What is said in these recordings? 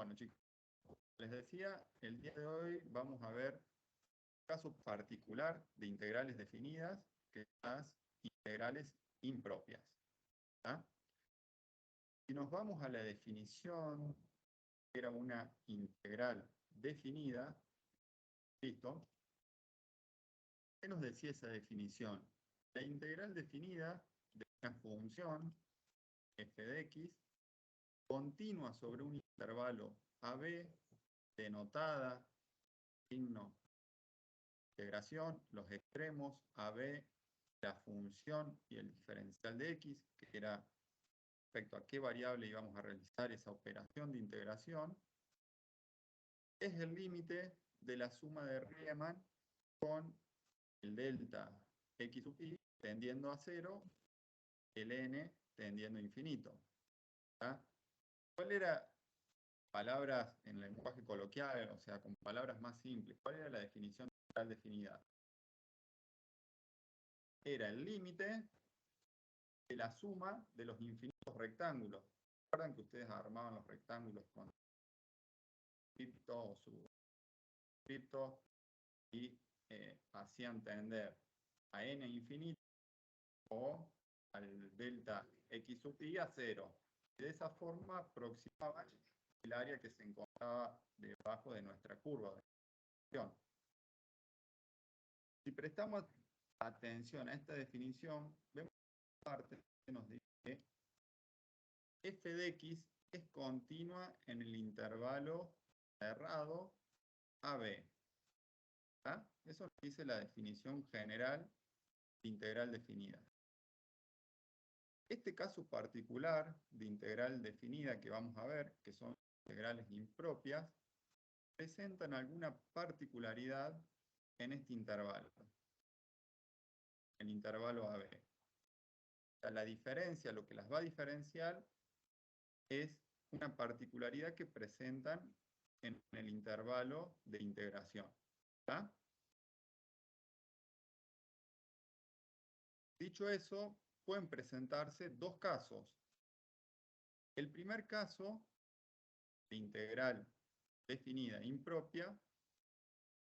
Bueno, chicos, les decía, el día de hoy vamos a ver un caso particular de integrales definidas, que son las integrales impropias. ¿Tá? Si nos vamos a la definición, era una integral definida, ¿listo? ¿Qué nos decía esa definición? La integral definida de una función f de x continua sobre un intervalo AB denotada signo de integración, los extremos AB, la función y el diferencial de x, que era respecto a qué variable íbamos a realizar esa operación de integración, es el límite de la suma de Riemann con el delta x sub i tendiendo a 0, el n tendiendo a infinito. ¿Tá? ¿Cuál era, palabras en el lenguaje coloquial, o sea, con palabras más simples, cuál era la definición integral definida? Era el límite de la suma de los infinitos rectángulos. ¿Recuerdan que ustedes armaban los rectángulos con cripto o subscripto y hacían tender a n infinito o al delta x sub i a 0? Y de esa forma aproximaban el área que se encontraba debajo de nuestra curva de definición. Si prestamos atención a esta definición, vemos que parte que nos dice que f de x es continua en el intervalo cerrado AB. ¿Tá? Eso nos dice la definición general de integral definida. Este caso particular de integral definida que vamos a ver, que son integrales impropias, presentan alguna particularidad en este intervalo, el intervalo AB. O sea, la diferencia, lo que las va a diferenciar es una particularidad que presentan en el intervalo de integración. ¿Tá? Dicho eso, pueden presentarse dos casos. El primer caso, de integral definida impropia,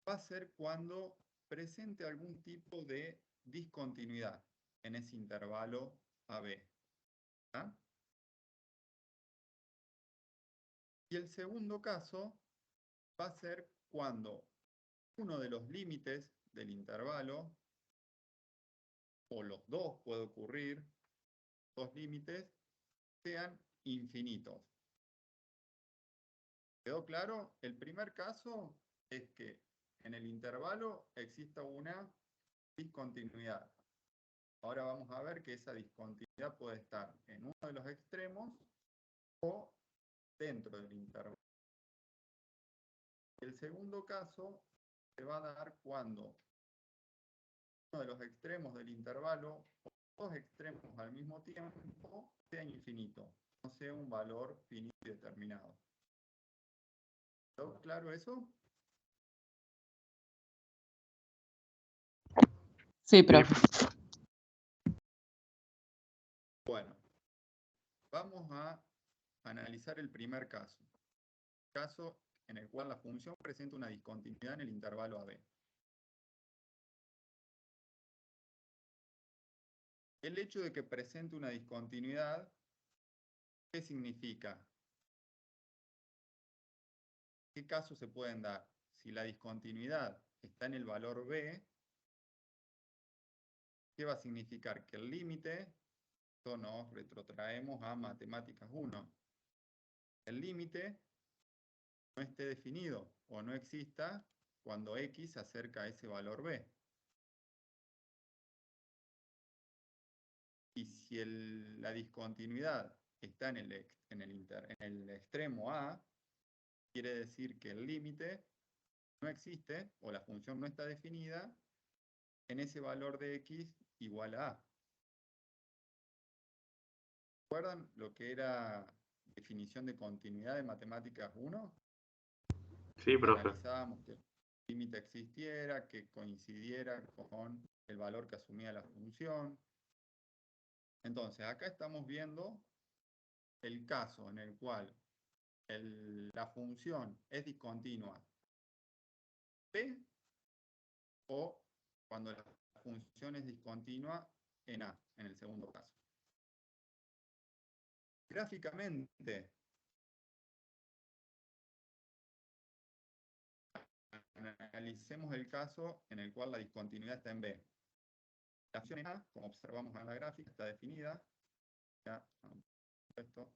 va a ser cuando presente algún tipo de discontinuidad en ese intervalo AB. ¿Tá? Y el segundo caso va a ser cuando uno de los límites del intervalo, o los dos puede ocurrir, dos límites, sean infinitos. ¿Quedó claro? El primer caso es que en el intervalo exista una discontinuidad. Ahora vamos a ver que esa discontinuidad puede estar en uno de los extremos o dentro del intervalo. El segundo caso se va a dar cuando uno de los extremos del intervalo o dos extremos al mismo tiempo sea infinito, no sea un valor finito y determinado. ¿Quedó claro eso? Sí, profe. Bueno, vamos a analizar el primer caso. Caso en el cual la función presenta una discontinuidad en el intervalo AB. El hecho de que presente una discontinuidad, ¿qué significa? ¿Qué casos se pueden dar? Si la discontinuidad está en el valor B, ¿qué va a significar? Que el límite, esto nos retrotraemos a matemáticas 1, el límite no esté definido o no exista cuando X se acerca a ese valor B. Y si la discontinuidad está en el extremo A, quiere decir que el límite no existe o la función no está definida en ese valor de x igual a A. ¿Recuerdan lo que era definición de continuidad de matemáticas 1? Sí, profe. Analizábamos que el límite existiera, que coincidiera con el valor que asumía la función. Entonces, acá estamos viendo el caso en el cual la función es discontinua P o cuando la función es discontinua en A, en el segundo caso. Gráficamente, analicemos el caso en el cual la discontinuidad está en B. La función en A, como observamos en la gráfica, está definida. Ya, esto.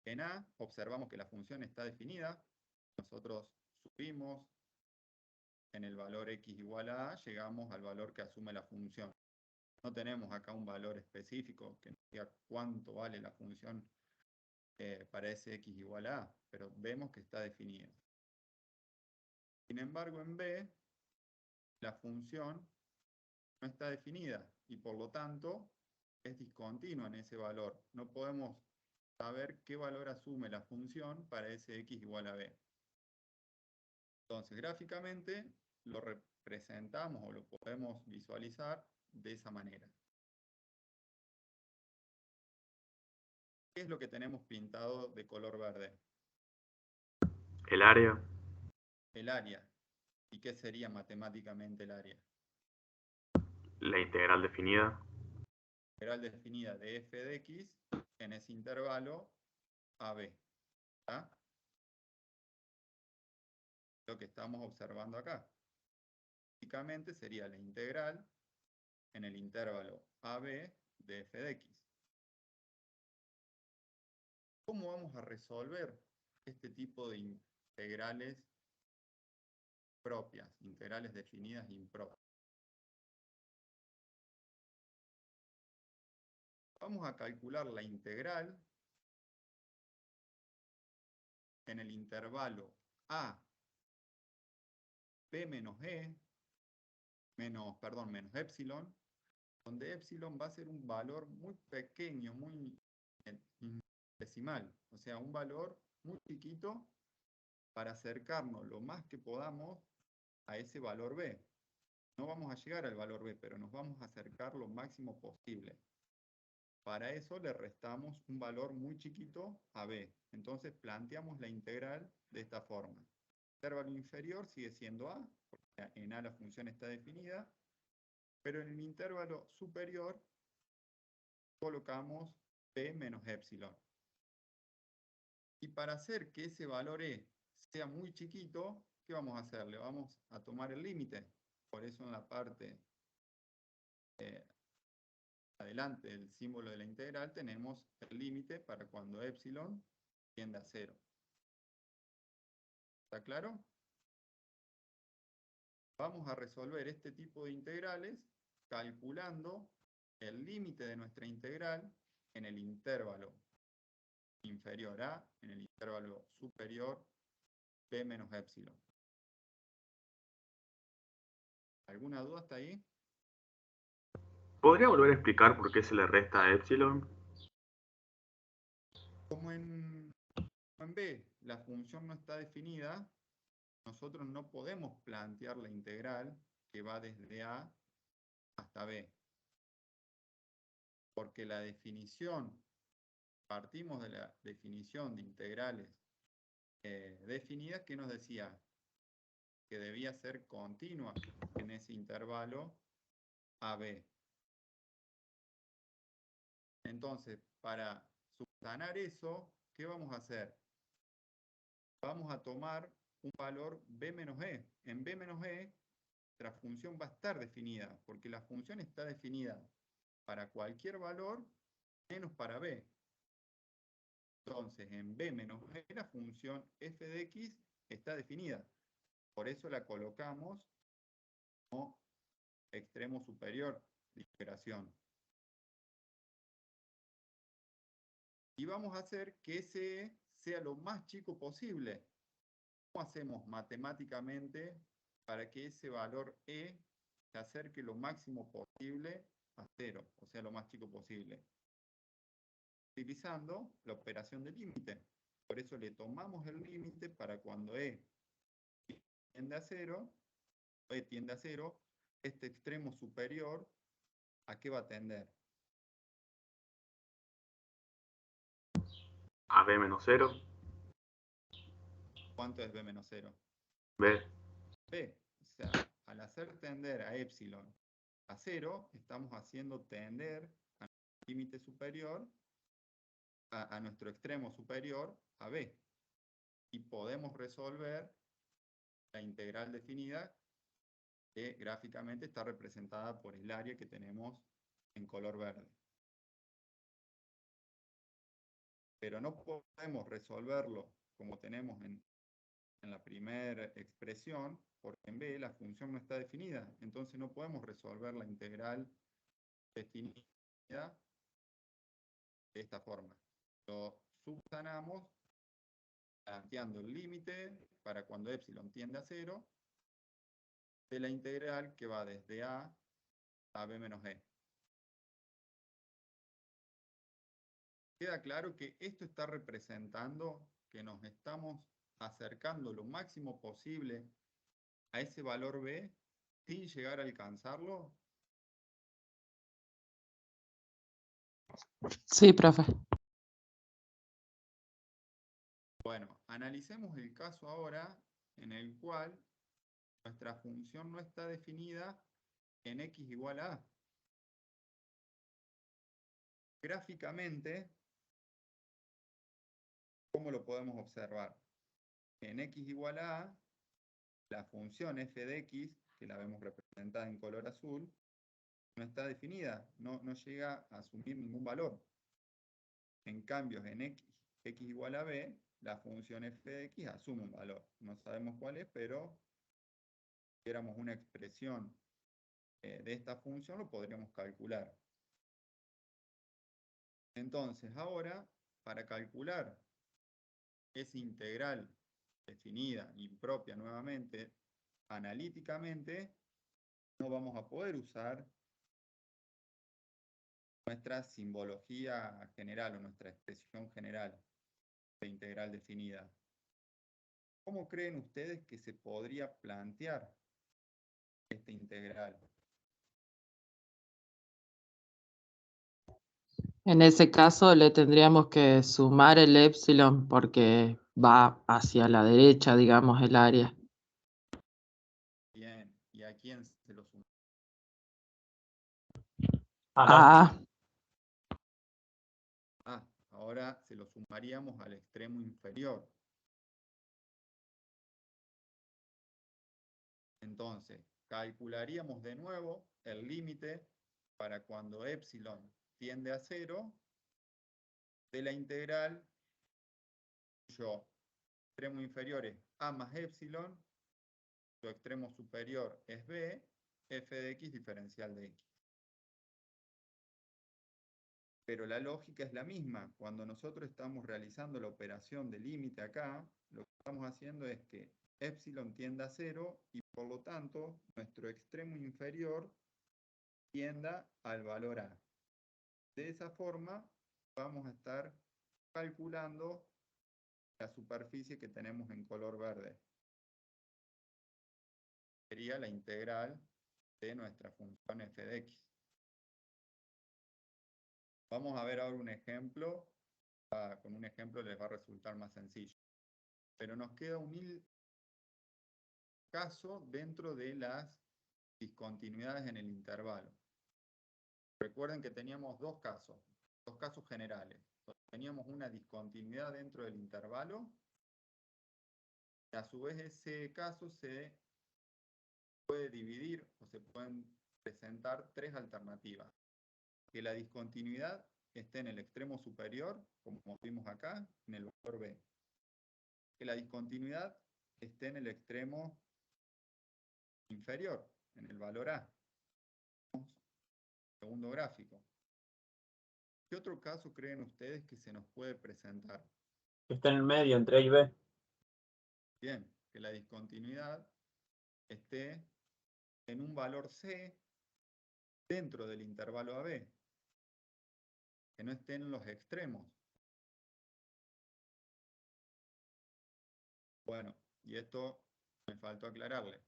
En A observamos que la función está definida. Nosotros subimos en el valor x igual a A, llegamos al valor que asume la función. No tenemos acá un valor específico que nos diga cuánto vale la función para ese x igual a A, pero vemos que está definida. Sin embargo, en B, la función no está definida y por lo tanto es discontinua en ese valor. No podemos saber qué valor asume la función para ese x igual a b. Entonces, gráficamente lo representamos o lo podemos visualizar de esa manera. ¿Qué es lo que tenemos pintado de color verde? El área. El área. ¿Y qué sería matemáticamente el área? La integral definida. La integral definida de f de x en ese intervalo AB. ¿Está? Lo que estamos observando acá. Básicamente sería la integral en el intervalo AB de f de x. ¿Cómo vamos a resolver este tipo de integrales propias, integrales definidas impropias? Vamos a calcular la integral en el intervalo a b menos e, menos epsilon, donde epsilon va a ser un valor muy pequeño, muy decimal, o sea, un valor muy chiquito para acercarnos lo más que podamos a ese valor b. No vamos a llegar al valor b, pero nos vamos a acercar lo máximo posible. Para eso le restamos un valor muy chiquito a b. Entonces planteamos la integral de esta forma. El intervalo inferior sigue siendo a, porque en a la función está definida, pero en el intervalo superior colocamos b menos epsilon. Y para hacer que ese valor e sea muy chiquito, ¿qué vamos a hacer? Le vamos a tomar el límite. Por eso en la parte adelante del símbolo de la integral tenemos el límite para cuando epsilon tiende a 0. ¿Está claro? Vamos a resolver este tipo de integrales calculando el límite de nuestra integral en el intervalo inferior a, en el intervalo superior b menos epsilon. ¿Alguna duda hasta ahí? ¿Podría volver a explicar por qué se le resta a epsilon? Como en B la función no está definida, nosotros no podemos plantear la integral que va desde A hasta B. Porque la definición, partimos de la definición de integrales definidas que nos decía que debía ser continua en ese intervalo AB. Entonces, para subsanar eso, ¿qué vamos a hacer? Vamos a tomar un valor b menos e. En b menos e, nuestra función va a estar definida, porque la función está definida para cualquier valor menos para b. Entonces, en b menos e, la función f de x está definida. Por eso la colocamos como extremo superior de integración. Y vamos a hacer que ese e sea lo más chico posible. ¿Cómo hacemos matemáticamente para que ese valor e se acerque lo máximo posible a 0, o sea, lo más chico posible? Utilizando la operación de límite. Por eso le tomamos el límite para cuando e tiende a 0, este extremo superior ¿a qué va a tender? A B menos 0. ¿Cuánto es B menos 0? B. B. O sea, al hacer tender a epsilon a 0, estamos haciendo tender al límite superior, a nuestro extremo superior, a B. Y podemos resolver la integral definida, que gráficamente está representada por el área que tenemos en color verde. Pero no podemos resolverlo como tenemos en la primera expresión, porque en B la función no está definida. Entonces no podemos resolver la integral definida de esta forma. Lo subsanamos planteando el límite para cuando epsilon tiende a 0 de la integral que va desde A a B menos E. Queda claro que esto está representando que nos estamos acercando lo máximo posible a ese valor B sin llegar a alcanzarlo. Sí, profe. Bueno, analicemos el caso ahora en el cual nuestra función no está definida en x igual a A. Gráficamente, ¿cómo lo podemos observar? En x igual a A, la función f de x, que la vemos representada en color azul, no está definida, no llega a asumir ningún valor. En cambio, en x igual a b, la función f de x asume un valor. No sabemos cuál es, pero si tuviéramos una expresión de esta función, lo podríamos calcular. Entonces, ahora, para calcular esa integral definida, impropia nuevamente, analíticamente, no vamos a poder usar nuestra simbología general o nuestra expresión general de integral definida. ¿Cómo creen ustedes que se podría plantear esta integral? En ese caso le tendríamos que sumar el epsilon porque va hacia la derecha, digamos, el área. Bien, ¿y a quién se lo suma? Ah, Ahora se lo sumaríamos al extremo inferior. Entonces, calcularíamos de nuevo el límite para cuando epsilon tiende a 0 de la integral cuyo extremo inferior es a más epsilon, su extremo superior es b, f de x diferencial de x. Pero la lógica es la misma. Cuando nosotros estamos realizando la operación de límite acá, lo que estamos haciendo es que epsilon tienda a 0 y por lo tanto nuestro extremo inferior tienda al valor a. De esa forma vamos a estar calculando la superficie que tenemos en color verde. Sería la integral de nuestra función f de x. Vamos a ver ahora un ejemplo. Con un ejemplo les va a resultar más sencillo. Pero nos queda un caso dentro de las discontinuidades en el intervalo. Recuerden que teníamos dos casos generales. Teníamos una discontinuidad dentro del intervalo y a su vez ese caso se puede dividir o se pueden presentar tres alternativas. Que la discontinuidad esté en el extremo superior, como vimos acá, en el valor B. Que la discontinuidad esté en el extremo inferior, en el valor A. Segundo gráfico. ¿Qué otro caso creen ustedes que se nos puede presentar? Está en el medio, entre A y B. Bien, que la discontinuidad esté en un valor C dentro del intervalo AB, que no esté en los extremos. Bueno, y esto me faltó aclararle.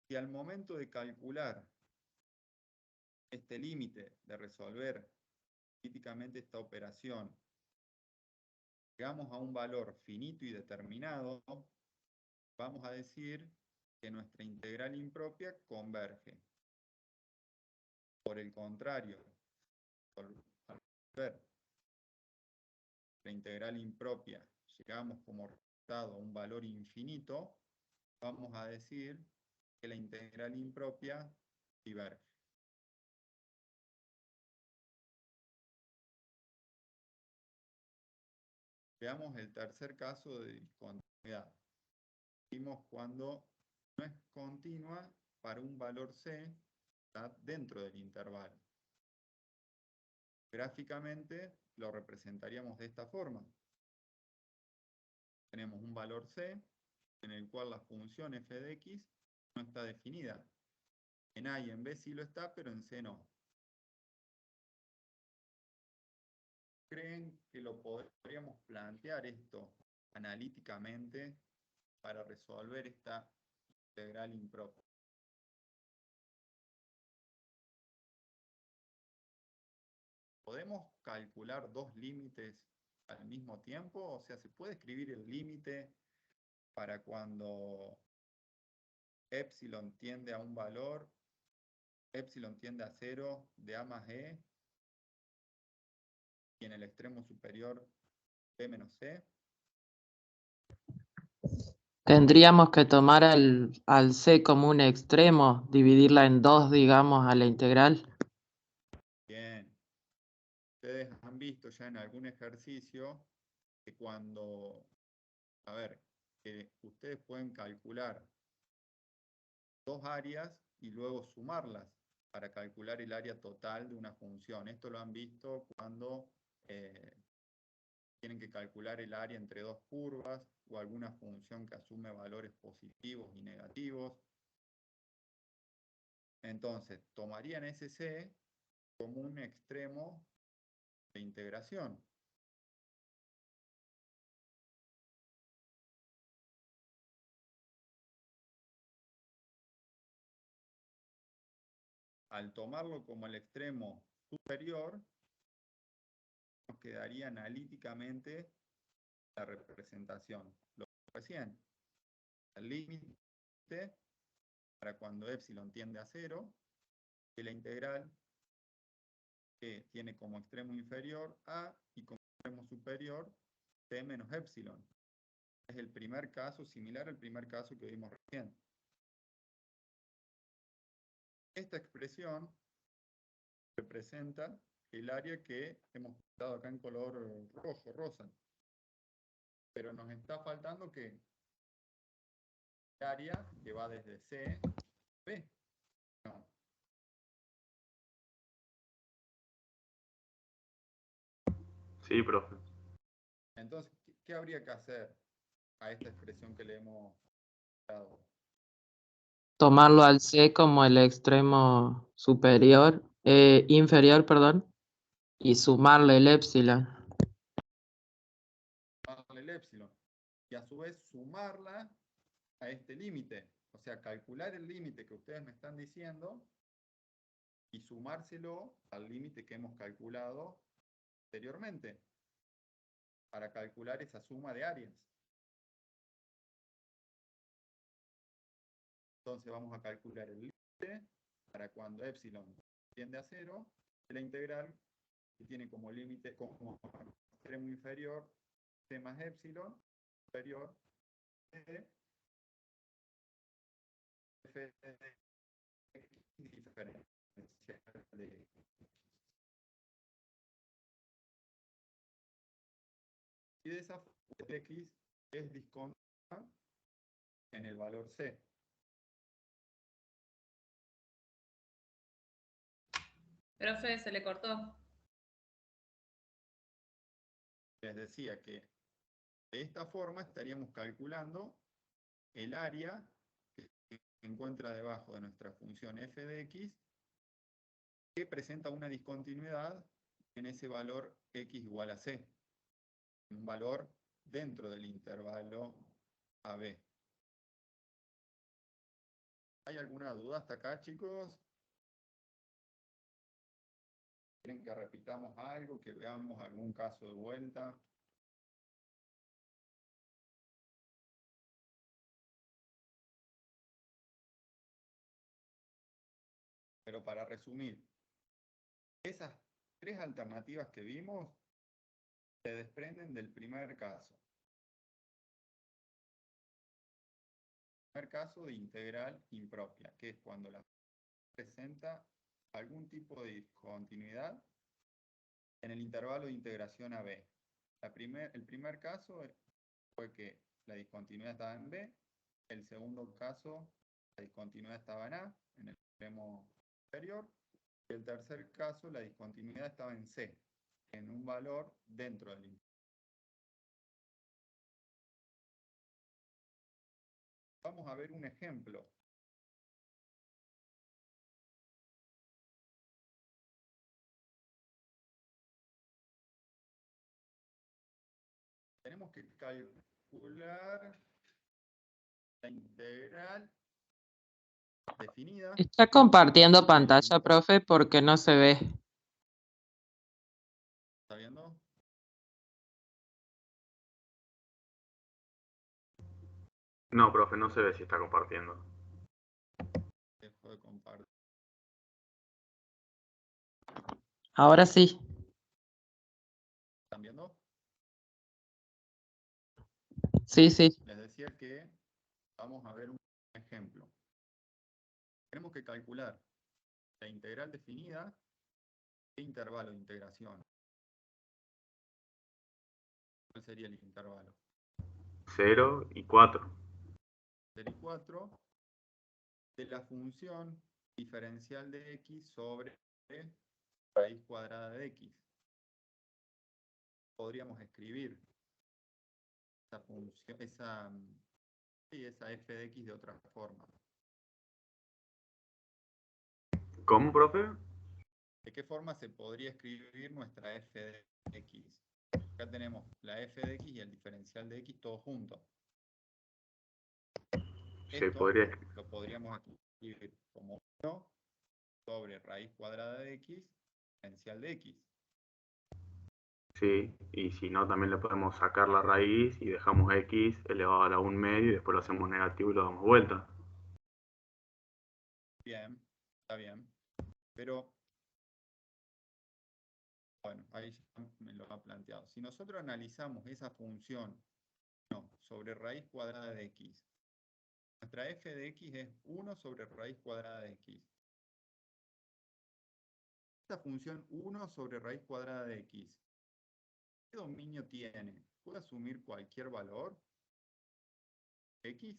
Si al momento de calcular este límite de resolver analíticamente esta operación, llegamos a un valor finito y determinado, vamos a decir que nuestra integral impropia converge. Por el contrario, al ver la integral impropia, llegamos como resultado a un valor infinito, vamos a decir que la integral impropia diverge. Veamos el tercer caso de discontinuidad. Vimos cuando no es continua para un valor C está dentro del intervalo. Gráficamente lo representaríamos de esta forma. Tenemos un valor C en el cual la función f de x no está definida. En A y en B sí lo está, pero en C no. ¿Creen que lo podríamos plantear esto analíticamente para resolver esta integral impropia? ¿Podemos calcular dos límites al mismo tiempo? O sea, ¿se puede escribir el límite para cuando epsilon tiende a un valor, epsilon tiende a 0 de A más E, y en el extremo superior B menos C? Tendríamos que tomar al C como un extremo, dividirla en dos, digamos, a la integral. Bien. Ustedes han visto ya en algún ejercicio que cuando, a ver, que ustedes pueden calcular dos áreas y luego sumarlas para calcular el área total de una función. Esto lo han visto cuando tienen que calcular el área entre dos curvas o alguna función que asume valores positivos y negativos. Entonces, tomarían ese C como un extremo de integración. Al tomarlo como el extremo superior, nos quedaría analíticamente la representación. Lo que recién, el límite para cuando epsilon tiende a 0, de la integral que tiene como extremo inferior A y como extremo superior C menos epsilon. Es el primer caso, similar al primer caso que vimos recién. Esta expresión representa el área que hemos dado acá en color rojo, rosa. Pero nos está faltando que el área que va desde C a B. No. Sí, profe. Entonces, ¿qué habría que hacer a esta expresión que le hemos dado? Tomarlo al C como el extremo superior, inferior, perdón, y sumarle el epsilon. Sumarle el epsilon. Y a su vez sumarla a este límite. O sea, calcular el límite que ustedes me están diciendo y sumárselo al límite que hemos calculado anteriormente para calcular esa suma de áreas. Entonces vamos a calcular el límite para cuando epsilon tiende a 0 de la integral que tiene como límite, como extremo inferior C más epsilon, superior C, f de x diferencial de x. Y de esa forma x es discontinua en el valor C. Profe, se le cortó. Les decía que de esta forma estaríamos calculando el área que se encuentra debajo de nuestra función f de x que presenta una discontinuidad en ese valor x igual a c. Un valor dentro del intervalo AB. ¿Hay alguna duda hasta acá, chicos? ¿Quieren que repitamos algo, que veamos algún caso de vuelta? Pero para resumir, esas tres alternativas que vimos se desprenden del primer caso. El primer caso de integral impropia, que es cuando la presenta algún tipo de discontinuidad en el intervalo de integración a b. El primer caso fue que la discontinuidad estaba en b, el segundo caso la discontinuidad estaba en a, en el extremo superior, y el tercer caso la discontinuidad estaba en c, en un valor dentro del intervalo. Vamos a ver un ejemplo. Tenemos que calcular la integral definida. Está compartiendo pantalla, profe, porque no se ve. ¿Está viendo? No, profe, no se ve si está compartiendo. Dejo de compartir. Ahora sí. ¿Están viendo? Sí, sí. Les decía que vamos a ver un ejemplo. Tenemos que calcular la integral definida de intervalo de integración. ¿Cuál sería el intervalo? 0 y 4. 0 y 4 de la función diferencial de x sobre raíz cuadrada de x. Podríamos escribir esa función, esa f de x de otra forma. ¿Cómo, profe? ¿De qué forma se podría escribir nuestra f de x? Acá tenemos la f de x y el diferencial de x todos juntos. Se Esto podría... lo podríamos escribir como 1 sobre raíz cuadrada de x, diferencial de x. Sí, y si no, también le podemos sacar la raíz y dejamos x elevado a la 1 medio y después lo hacemos negativo y lo damos vuelta. Bien, está bien. Pero, bueno, ahí ya me lo ha planteado. Si nosotros analizamos esa función sobre raíz cuadrada de x, nuestra f de x es 1 sobre raíz cuadrada de x. Esta función 1 sobre raíz cuadrada de x, ¿qué dominio tiene? ¿Puede asumir cualquier valor? ¿X?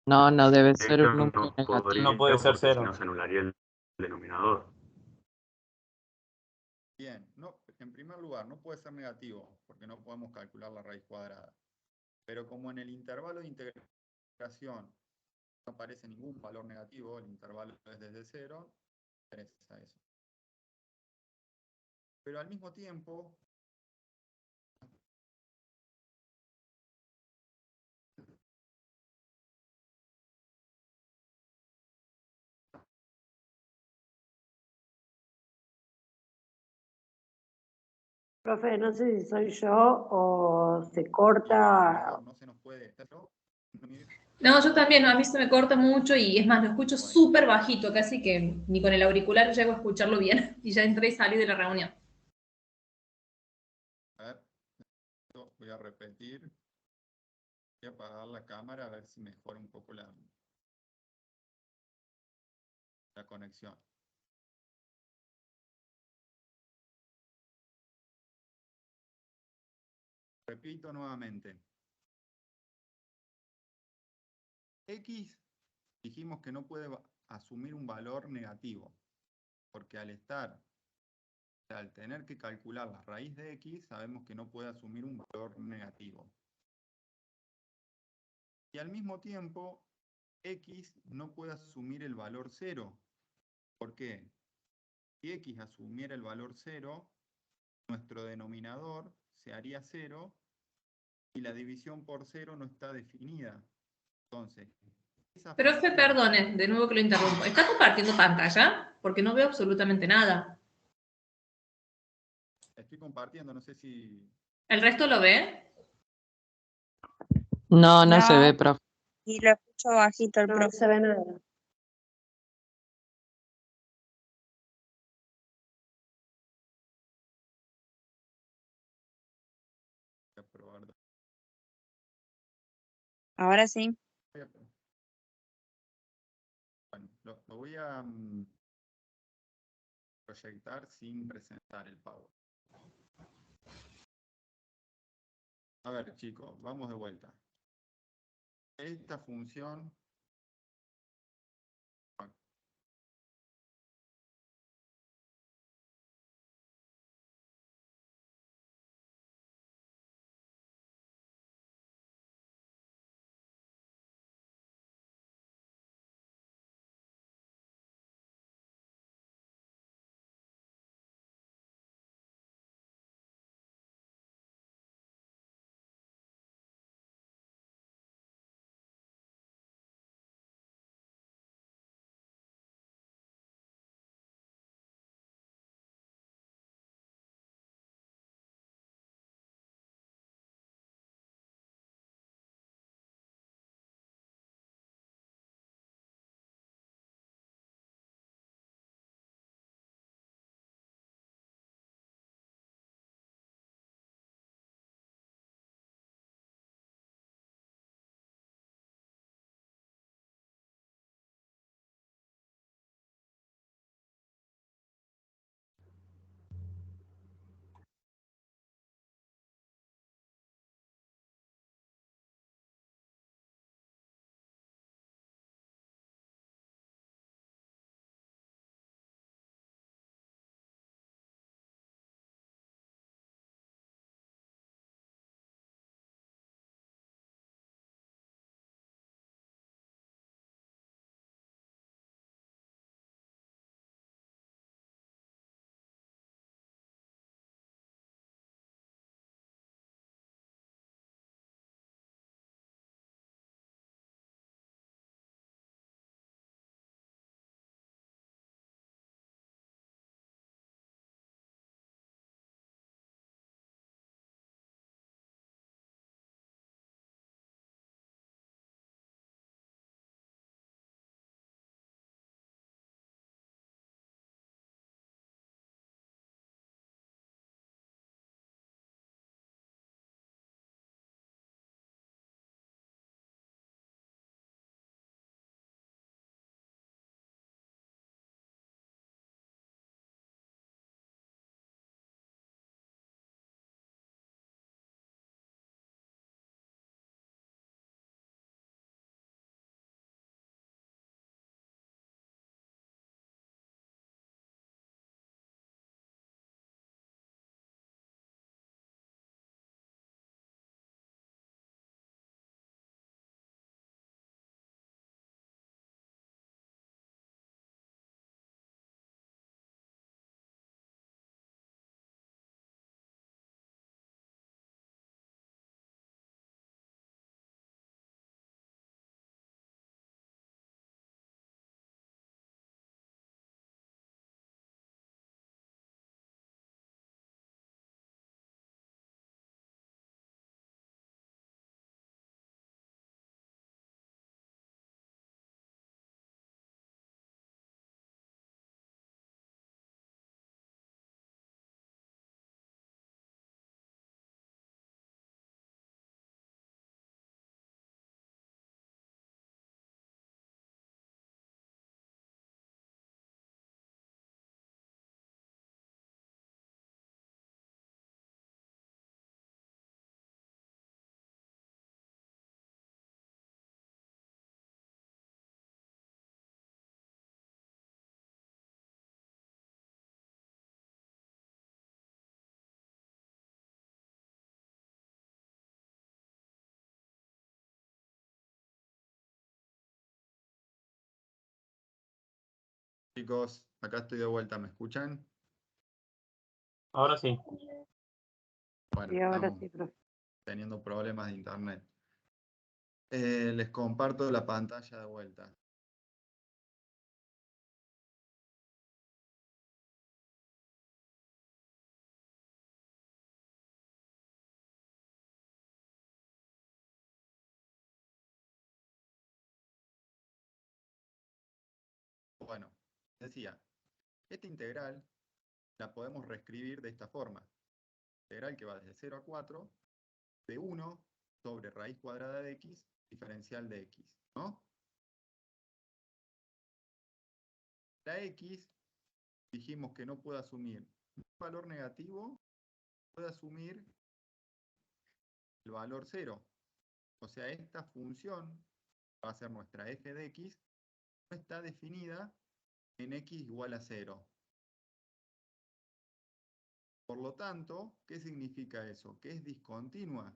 No, no debe ser un número No negativo. podría, No puede ser porque si 0. no se anularía el denominador. Bien, no, en primer lugar, no puede ser negativo, porque no podemos calcular la raíz cuadrada. Pero como en el intervalo de integración no aparece ningún valor negativo, el intervalo es desde 0, interesa eso. Pero al mismo tiempo, Profe, no sé si soy yo o se corta. no se nos puede... No, yo también, a mí se me corta mucho y es más, lo escucho Bueno. súper bajito, casi que ni con el auricular llego a escucharlo bien. Y ya entré y salí de la reunión. A ver, voy a repetir. Voy a apagar la cámara a ver si mejora un poco la conexión. Repito nuevamente. X dijimos que no puede asumir un valor negativo, porque al tener que calcular la raíz de x, sabemos que no puede asumir un valor negativo. Y al mismo tiempo, x no puede asumir el valor 0. ¿Por qué? Si x asumiera el valor 0, nuestro denominador se haría 0 y la división por 0 no está definida. Entonces, esa Profe, función- perdone, de nuevo que lo interrumpo. ¿Está compartiendo pantalla? Porque no veo absolutamente nada. Estoy compartiendo, no sé si... ¿El resto lo ve? No, no se No. ve, profe. Y lo escucho bajito el No profe. se ve nada. Voy a probar. Ahora sí. Bueno, lo voy a proyectar sin presentar el Power. A ver, chicos, vamos de vuelta. Esta función Chicos, acá estoy de vuelta, ¿me escuchan? Ahora sí. Bueno, Y ahora estamos sí, profe. teniendo problemas de internet. Les comparto la pantalla de vuelta. Bueno, decía, esta integral la podemos reescribir de esta forma. Integral que va desde 0 a 4, de 1 sobre raíz cuadrada de x, diferencial de x, ¿no? La x, dijimos que no puede asumir un valor negativo, puede asumir el valor 0. O sea, esta función va a ser nuestra f de x, no está definida en x igual a 0. Por lo tanto, ¿qué significa eso? Que es discontinua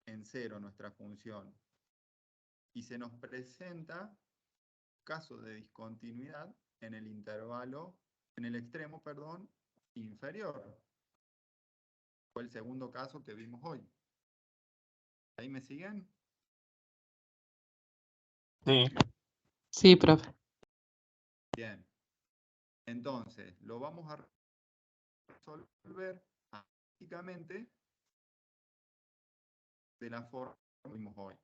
en 0 nuestra función. Y se nos presenta casos de discontinuidad en el intervalo, en el extremo, perdón, inferior. Fue el segundo caso que vimos hoy. ¿Ahí me siguen? Sí. Sí, profe. Bien. Entonces, lo vamos a resolver analíticamente de la forma que vimos hoy.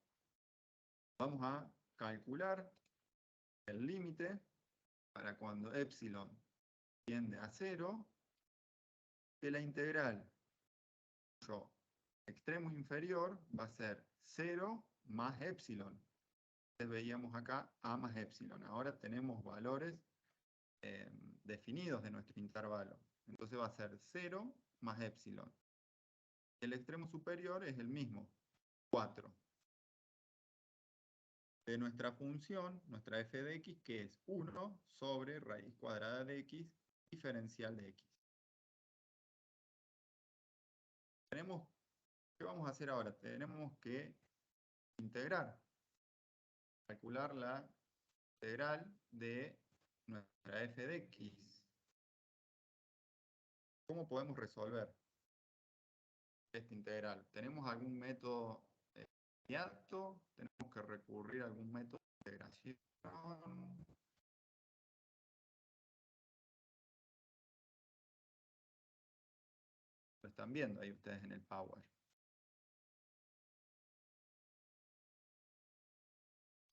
Vamos a calcular el límite para cuando epsilon tiende a 0 de la integral. Extremo inferior va a ser 0 más epsilon. Entonces veíamos acá a más epsilon. Ahora tenemos valores definidos de nuestro intervalo. Entonces va a ser 0 más epsilon. El extremo superior es el mismo, 4. De nuestra función, nuestra f de x, que es 1 sobre raíz cuadrada de x, diferencial de x. ¿Qué vamos a hacer ahora? Tenemos que integrar, calcular la integral de nuestra f de x. ¿Cómo podemos resolver esta integral? ¿Tenemos algún método inmediato? ¿Tenemos que recurrir a algún método de integración? Lo están viendo ahí ustedes en el Power.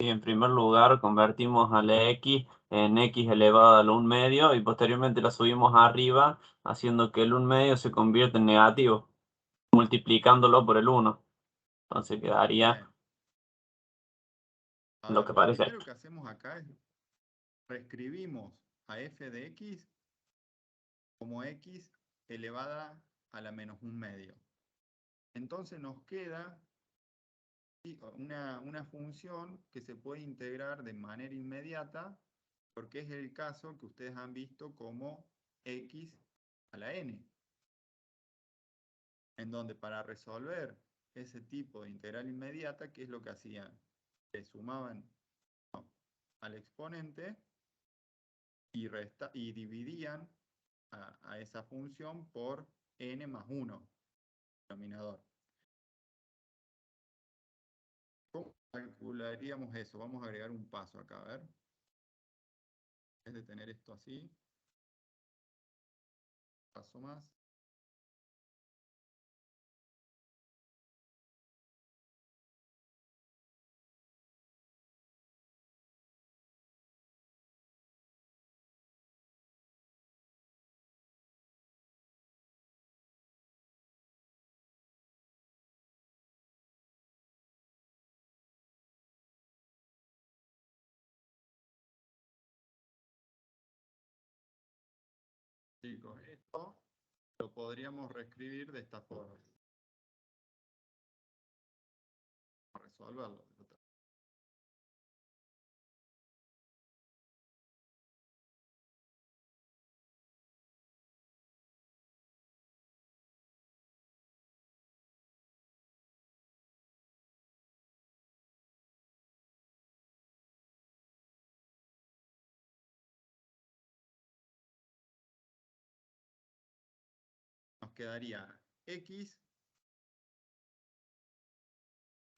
Y en primer lugar convertimos a la x en x elevado al 1 medio y posteriormente la subimos arriba haciendo que el 1 medio se convierta en negativo, multiplicándolo por el 1. Entonces quedaría Bien. lo que Lo parece. primero que hacemos acá es reescribimos a f de x como x elevada a la menos 1 medio. Entonces nos queda una función que se puede integrar de manera inmediata, porque es el caso que ustedes han visto como x a la n, en donde para resolver ese tipo de integral inmediata, ¿qué es lo que hacían? Le sumaban al exponente y dividían a esa función por n más 1, denominador. ¿Cómo calcularíamos eso? Vamos a agregar un paso acá, a ver. En vez de tener esto así, paso más. Chicos, esto lo podríamos reescribir de esta forma. Vamos a resolverlo. Nos quedaría x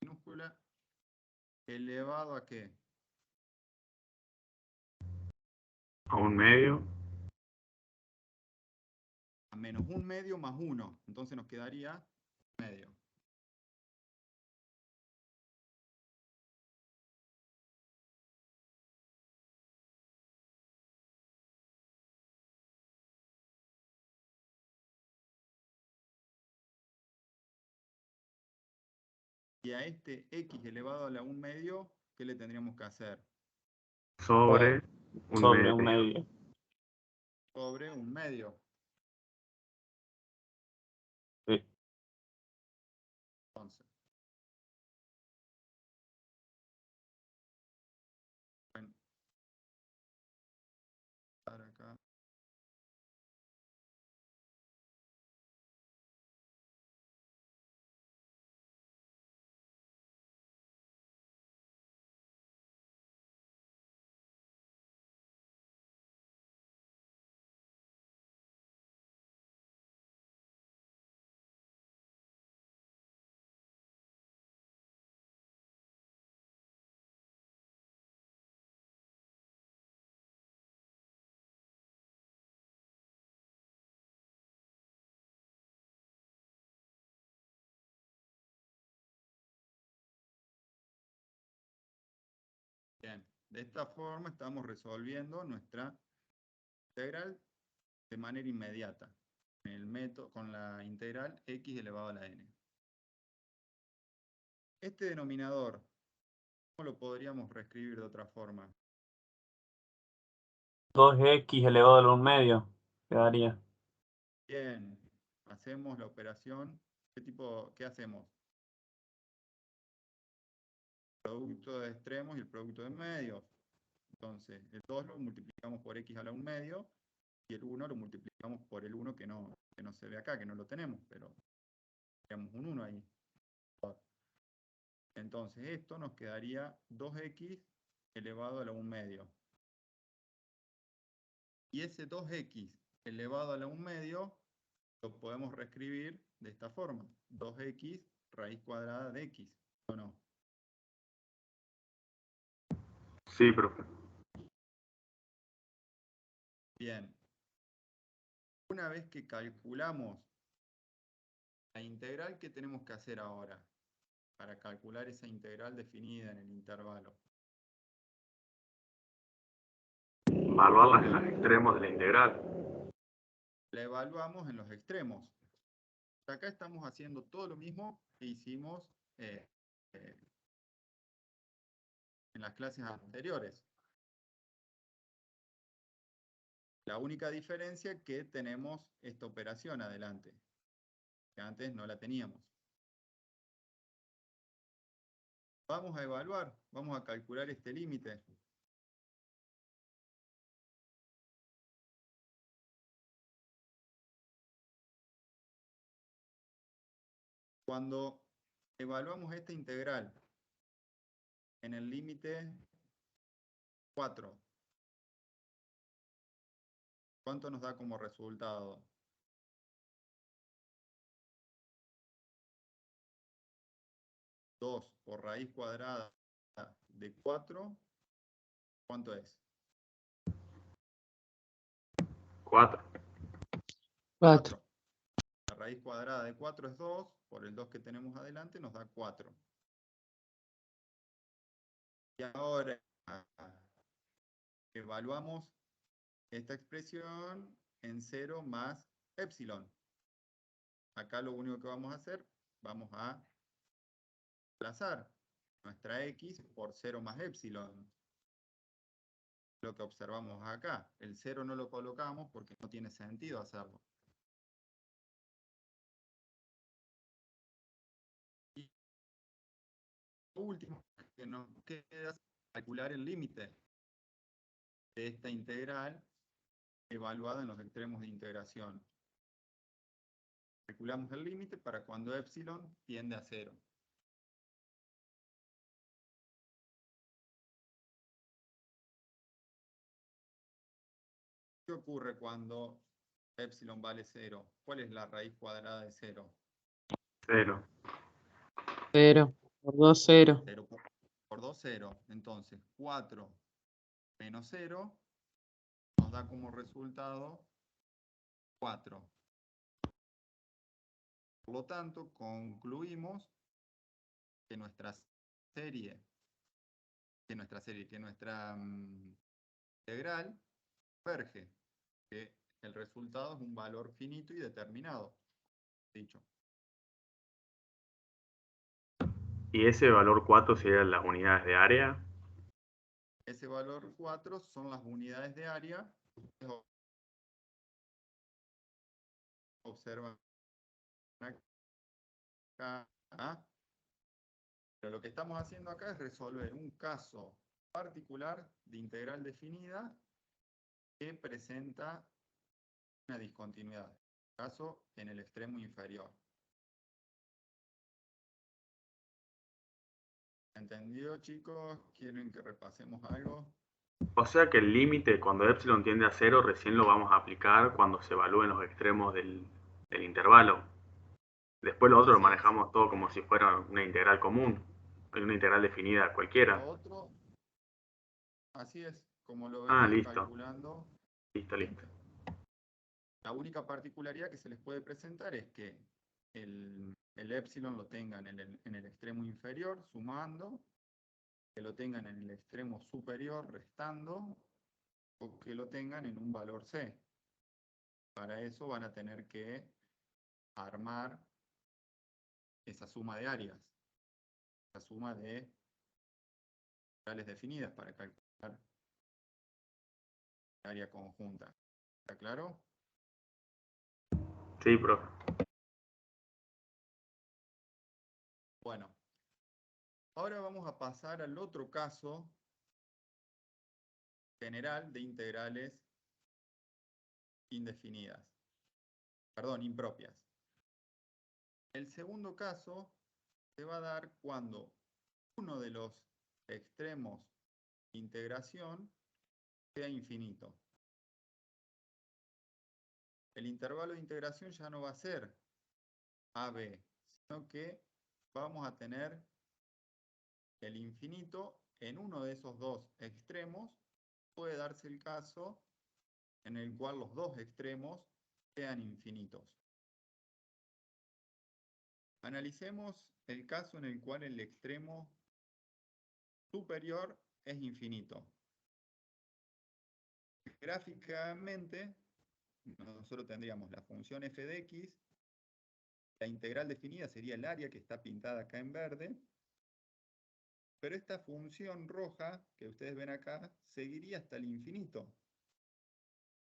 minúscula elevado a ¿qué? A 1/2. A menos 1/2 más 1. Entonces nos quedaría 1/2. Y a este x elevado a la 1/2, ¿qué le tendríamos que hacer? Sobre Sobre 1/2. 1/2. Sobre 1/2. Sí. Entonces, bueno, para acá. Bien, de esta forma estamos resolviendo nuestra integral de manera inmediata, en el método, con la integral x elevado a la n. Este denominador, ¿cómo lo podríamos reescribir de otra forma? 2x elevado a la 1/2 quedaría. Bien, hacemos la operación. ¿Qué hacemos? Producto de extremos y el producto de medios. Entonces, el 2 lo multiplicamos por x a la 1/2 y el 1 lo multiplicamos por el 1 que no se ve acá, que no lo tenemos, pero tenemos un 1 ahí. Entonces, esto nos quedaría 2x elevado a la 1/2. Y ese 2x elevado a la 1/2 lo podemos reescribir de esta forma. 2x raíz cuadrada de x, ¿o no? Sí, profe. Bien. Una vez que calculamos la integral, ¿qué tenemos que hacer ahora para calcular esa integral definida en el intervalo? Evaluarlas en los extremos de la integral. La evaluamos en los extremos. Acá estamos haciendo todo lo mismo que hicimos en las clases anteriores. La única diferencia es que tenemos esta operación adelante, que antes no la teníamos. Vamos a evaluar, vamos a calcular este límite. Cuando evaluamos esta integral en el límite 4, ¿cuánto nos da como resultado? 2 por raíz cuadrada de 4, ¿cuánto es? 4. 4. La raíz cuadrada de 4 es 2, por el 2 que tenemos adelante nos da 4. Y ahora evaluamos esta expresión en 0 más epsilon. Acá lo único que vamos a hacer, vamos a desplazar nuestra x por 0 más epsilon. Lo que observamos acá. El 0 no lo colocamos porque no tiene sentido hacerlo. Y lo último que nos queda es calcular el límite de esta integral evaluada en los extremos de integración. Calculamos el límite para cuando epsilon tiende a 0. ¿Qué ocurre cuando epsilon vale 0? ¿Cuál es la raíz cuadrada de 0? 0. 0. Por 2, 0. 0 por por 2, 0. Entonces, 4 menos 0 nos da como resultado 4. Por lo tanto, concluimos que nuestra integral converge, que el resultado es un valor finito y determinado. Dicho. ¿Y ese valor 4 serían las unidades de área? Ese valor 4 son las unidades de área. Ustedes observan acá. Pero lo que estamos haciendo acá es resolver un caso particular de integral definida que presenta una discontinuidad. En este caso, en el extremo inferior. ¿Entendido, chicos? ¿Quieren que repasemos algo? O sea que el límite cuando epsilon tiende a 0 recién lo vamos a aplicar cuando se evalúen los extremos del intervalo. Después lo otro lo manejamos todo como si fuera una integral común, una integral definida cualquiera. Lo otro, así es, como lo Ah, venían listo. calculando. Listo. La única particularidad que se les puede presentar es que el epsilon lo tengan en el extremo inferior, sumando, que lo tengan en el extremo superior, restando, o que lo tengan en un valor C. Para eso van a tener que armar esa suma de áreas, esa suma de integrales definidas para calcular la área conjunta. ¿Está claro? Sí, profe. Bueno, ahora vamos a pasar al otro caso general de integrales indefinidas. Perdón, impropias. El segundo caso se va a dar cuando uno de los extremos de integración sea infinito. El intervalo de integración ya no va a ser AB, sino que vamos a tener el infinito en uno de esos dos extremos. Puede darse el caso en el cual los dos extremos sean infinitos. Analicemos el caso en el cual el extremo superior es infinito. Gráficamente, nosotros tendríamos la función f de x, la integral definida sería el área que está pintada acá en verde, pero esta función roja que ustedes ven acá seguiría hasta el infinito.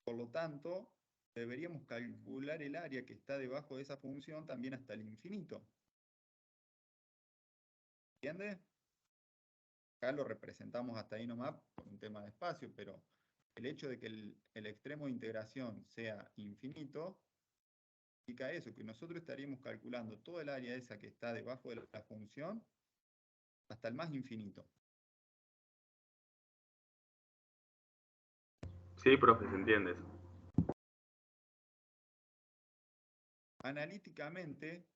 Por lo tanto, deberíamos calcular el área que está debajo de esa función también hasta el infinito. ¿Entiende? Acá lo representamos hasta ahí nomás por un tema de espacio, pero el hecho de que el extremo de integración sea infinito significa eso, que nosotros estaríamos calculando toda el área esa que está debajo de la función hasta el más infinito. Sí, profe, se entiende eso. Analíticamente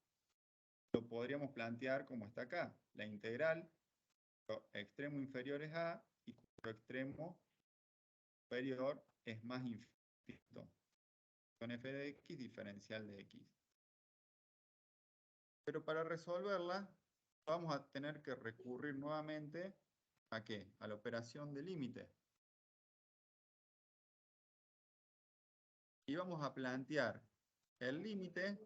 lo podríamos plantear como está acá. La integral, cuyo extremo inferior es A y cuyo extremo superior es más infinito. Con f de x diferencial de x. Pero para resolverla vamos a tener que recurrir nuevamente ¿a qué? A la operación de límite. Y vamos a plantear el límite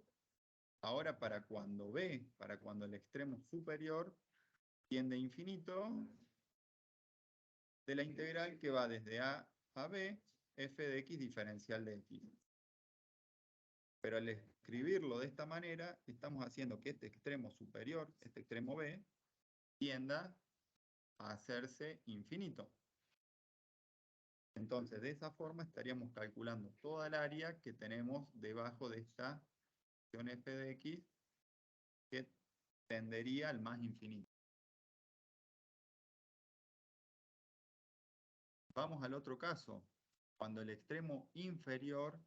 ahora para cuando b, para cuando el extremo superior tiende a infinito, de la integral que va desde a b, f de x diferencial de x. Pero al escribirlo de esta manera, estamos haciendo que este extremo superior, este extremo b, tienda a hacerse infinito. Entonces, de esa forma estaríamos calculando toda el área que tenemos debajo de esta función f de x que tendería al más infinito. Vamos al otro caso, cuando el extremo inferior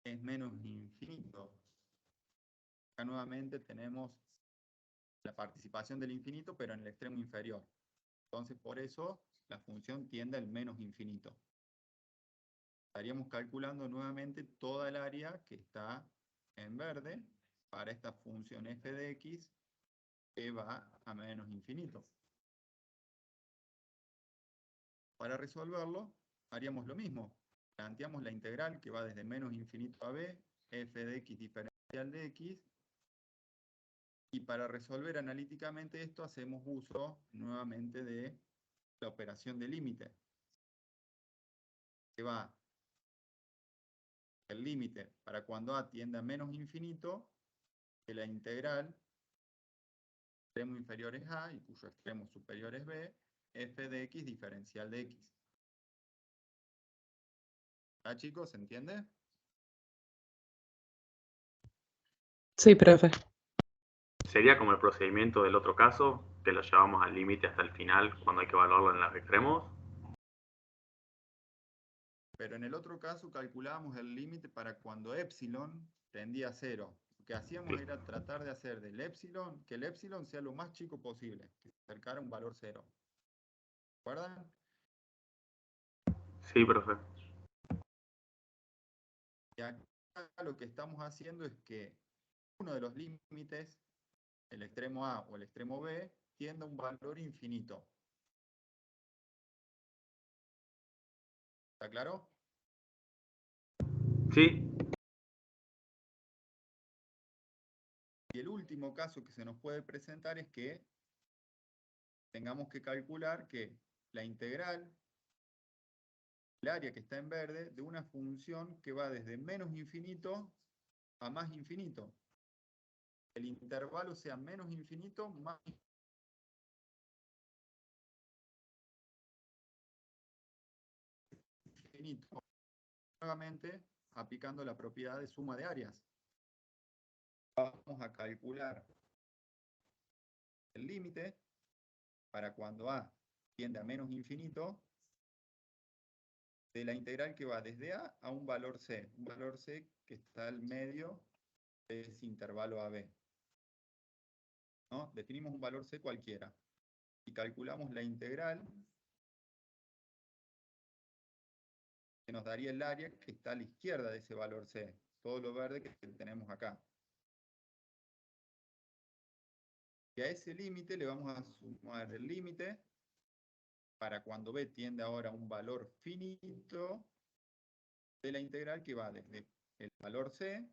es menos infinito. Acá nuevamente tenemos la participación del infinito, pero en el extremo inferior. Entonces, por eso, la función tiende al menos infinito. Estaríamos calculando nuevamente toda el área que está en verde para esta función f de x que va a menos infinito. Para resolverlo, haríamos lo mismo. Planteamos la integral que va desde menos infinito a b, f de x diferencial de x, y para resolver analíticamente esto hacemos uso nuevamente de la operación de límite, que va el límite para cuando a tiende a menos infinito de la integral extremo inferior es a y cuyo extremo superior es b, f de x diferencial de x. ¿Ah, chicos? ¿Se entiende? Sí, profe. Sería como el procedimiento del otro caso, que lo llevamos al límite hasta el final cuando hay que evaluarlo en los extremos. Pero en el otro caso calculábamos el límite para cuando epsilon tendía a 0. Lo que hacíamos era tratar de hacer del epsilon, que el epsilon sea lo más chico posible, que se acercara a un valor 0. ¿Recuerdan? Sí, profe. Y acá lo que estamos haciendo es que uno de los límites, el extremo A o el extremo B, tiende a un valor infinito. ¿Está claro? Sí, Y el último caso que se nos puede presentar es que tengamos que calcular que la integral, el área que está en verde, de una función que va desde menos infinito a más infinito. El intervalo sea menos infinito, más infinito. Nuevamente, aplicando la propiedad de suma de áreas. Vamos a calcular el límite para cuando a tiende a menos infinito de la integral que va desde a un valor c que está al medio de ese intervalo AB. ¿No? Definimos un valor c cualquiera y calculamos la integral que nos daría el área que está a la izquierda de ese valor c, todo lo verde que tenemos acá. Y a ese límite le vamos a sumar el límite para cuando b tiende ahora a un valor finito de la integral que va desde el valor c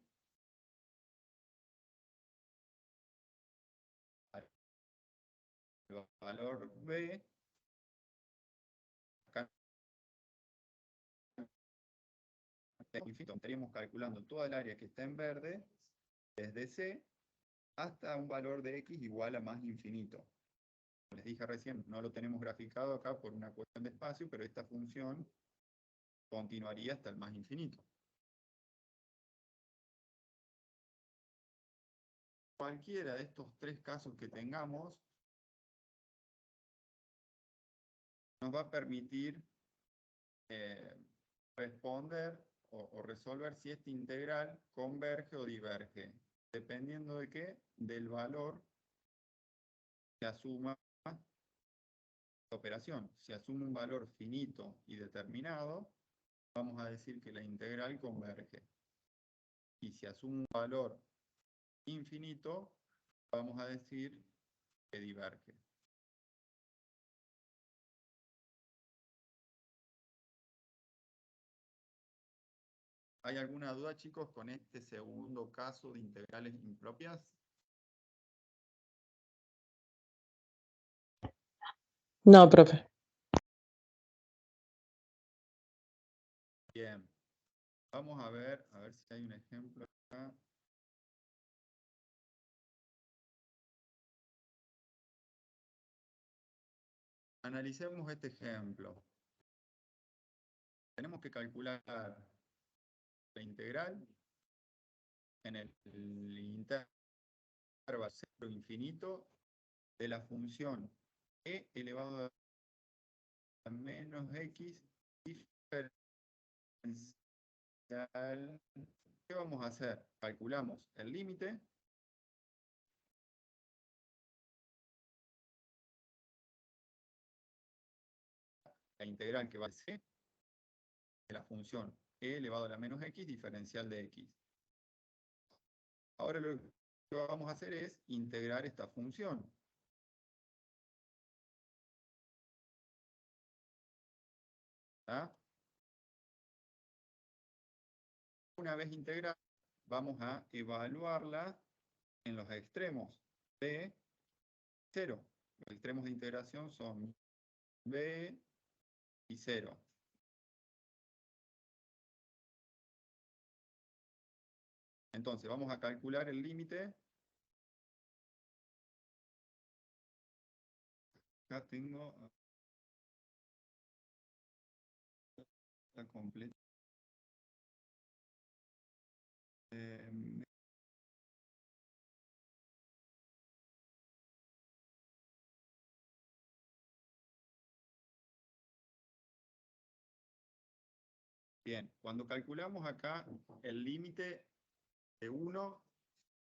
al valor b. Acá estaríamos calculando toda el área que está en verde desde c hasta un valor de x igual a más infinito. Les dije recién, no lo tenemos graficado acá por una cuestión de espacio, pero esta función continuaría hasta el más infinito. Cualquiera de estos tres casos que tengamos nos va a permitir responder o resolver si esta integral converge o diverge. ¿Dependiendo de qué? Del valor que asuma la operación. Si asume un valor finito y determinado, vamos a decir que la integral converge. Y si asume un valor infinito, vamos a decir que diverge. ¿Hay alguna duda, chicos, con este segundo caso de integrales impropias? No, profe. Bien. Vamos a ver si hay un ejemplo acá. Analicemos este ejemplo. Tenemos que calcular la integral en el intervalo 0 infinito de la función e elevado a menos x diferencial. ¿Qué vamos a hacer? Calculamos el límite la integral que va a c de la función e elevado a la menos x diferencial de x. Ahora lo que vamos a hacer es integrar esta función. ¿Ah? Una vez integrada, vamos a evaluarla en los extremos de 0. Los extremos de integración son b y 0. Entonces, vamos a calcular el límite. Acá tengo la completa. Bien, cuando calculamos acá el límite de 1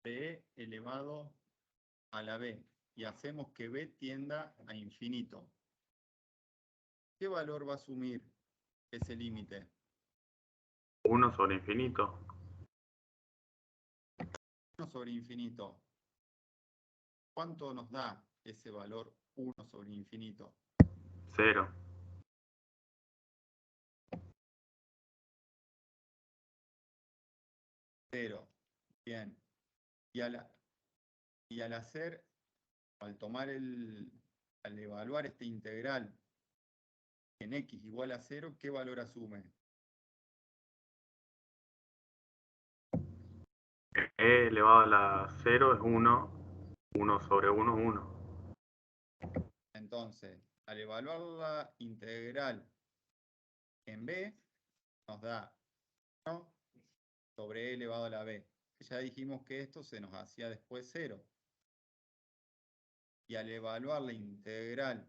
de e elevado a la b y hacemos que b tienda a infinito, ¿qué valor va a asumir ese límite? 1 sobre infinito. 1 sobre infinito. ¿Cuánto nos da ese valor 1 sobre infinito? 0. 0. Bien. Y al evaluar este integral en x igual a 0, ¿qué valor asume? E elevado a la 0 es 1. 1 sobre 1 es 1. Entonces, al evaluar la integral en b, nos da 1 sobre e elevado a la b. Ya dijimos que esto se nos hacía después 0. Y al evaluar la integral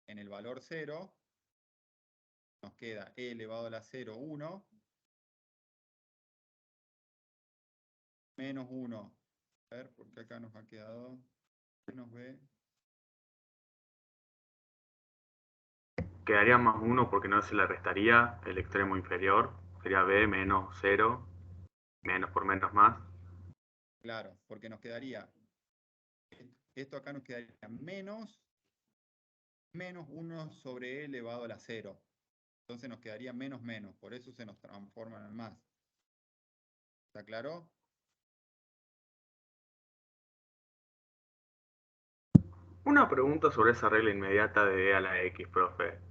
en el valor 0, nos queda e elevado a la 0, 1, menos 1. A ver, porque acá nos ha quedado menos b. Quedaría más 1 porque no se le restaría el extremo inferior. Sería b menos 0. Menos por menos más. Claro, porque nos quedaría, esto acá nos quedaría menos 1 sobre e elevado a la 0. Entonces nos quedaría menos menos, por eso se nos transforma en más. ¿Está claro? Una pregunta sobre esa regla inmediata de e a la x, profe.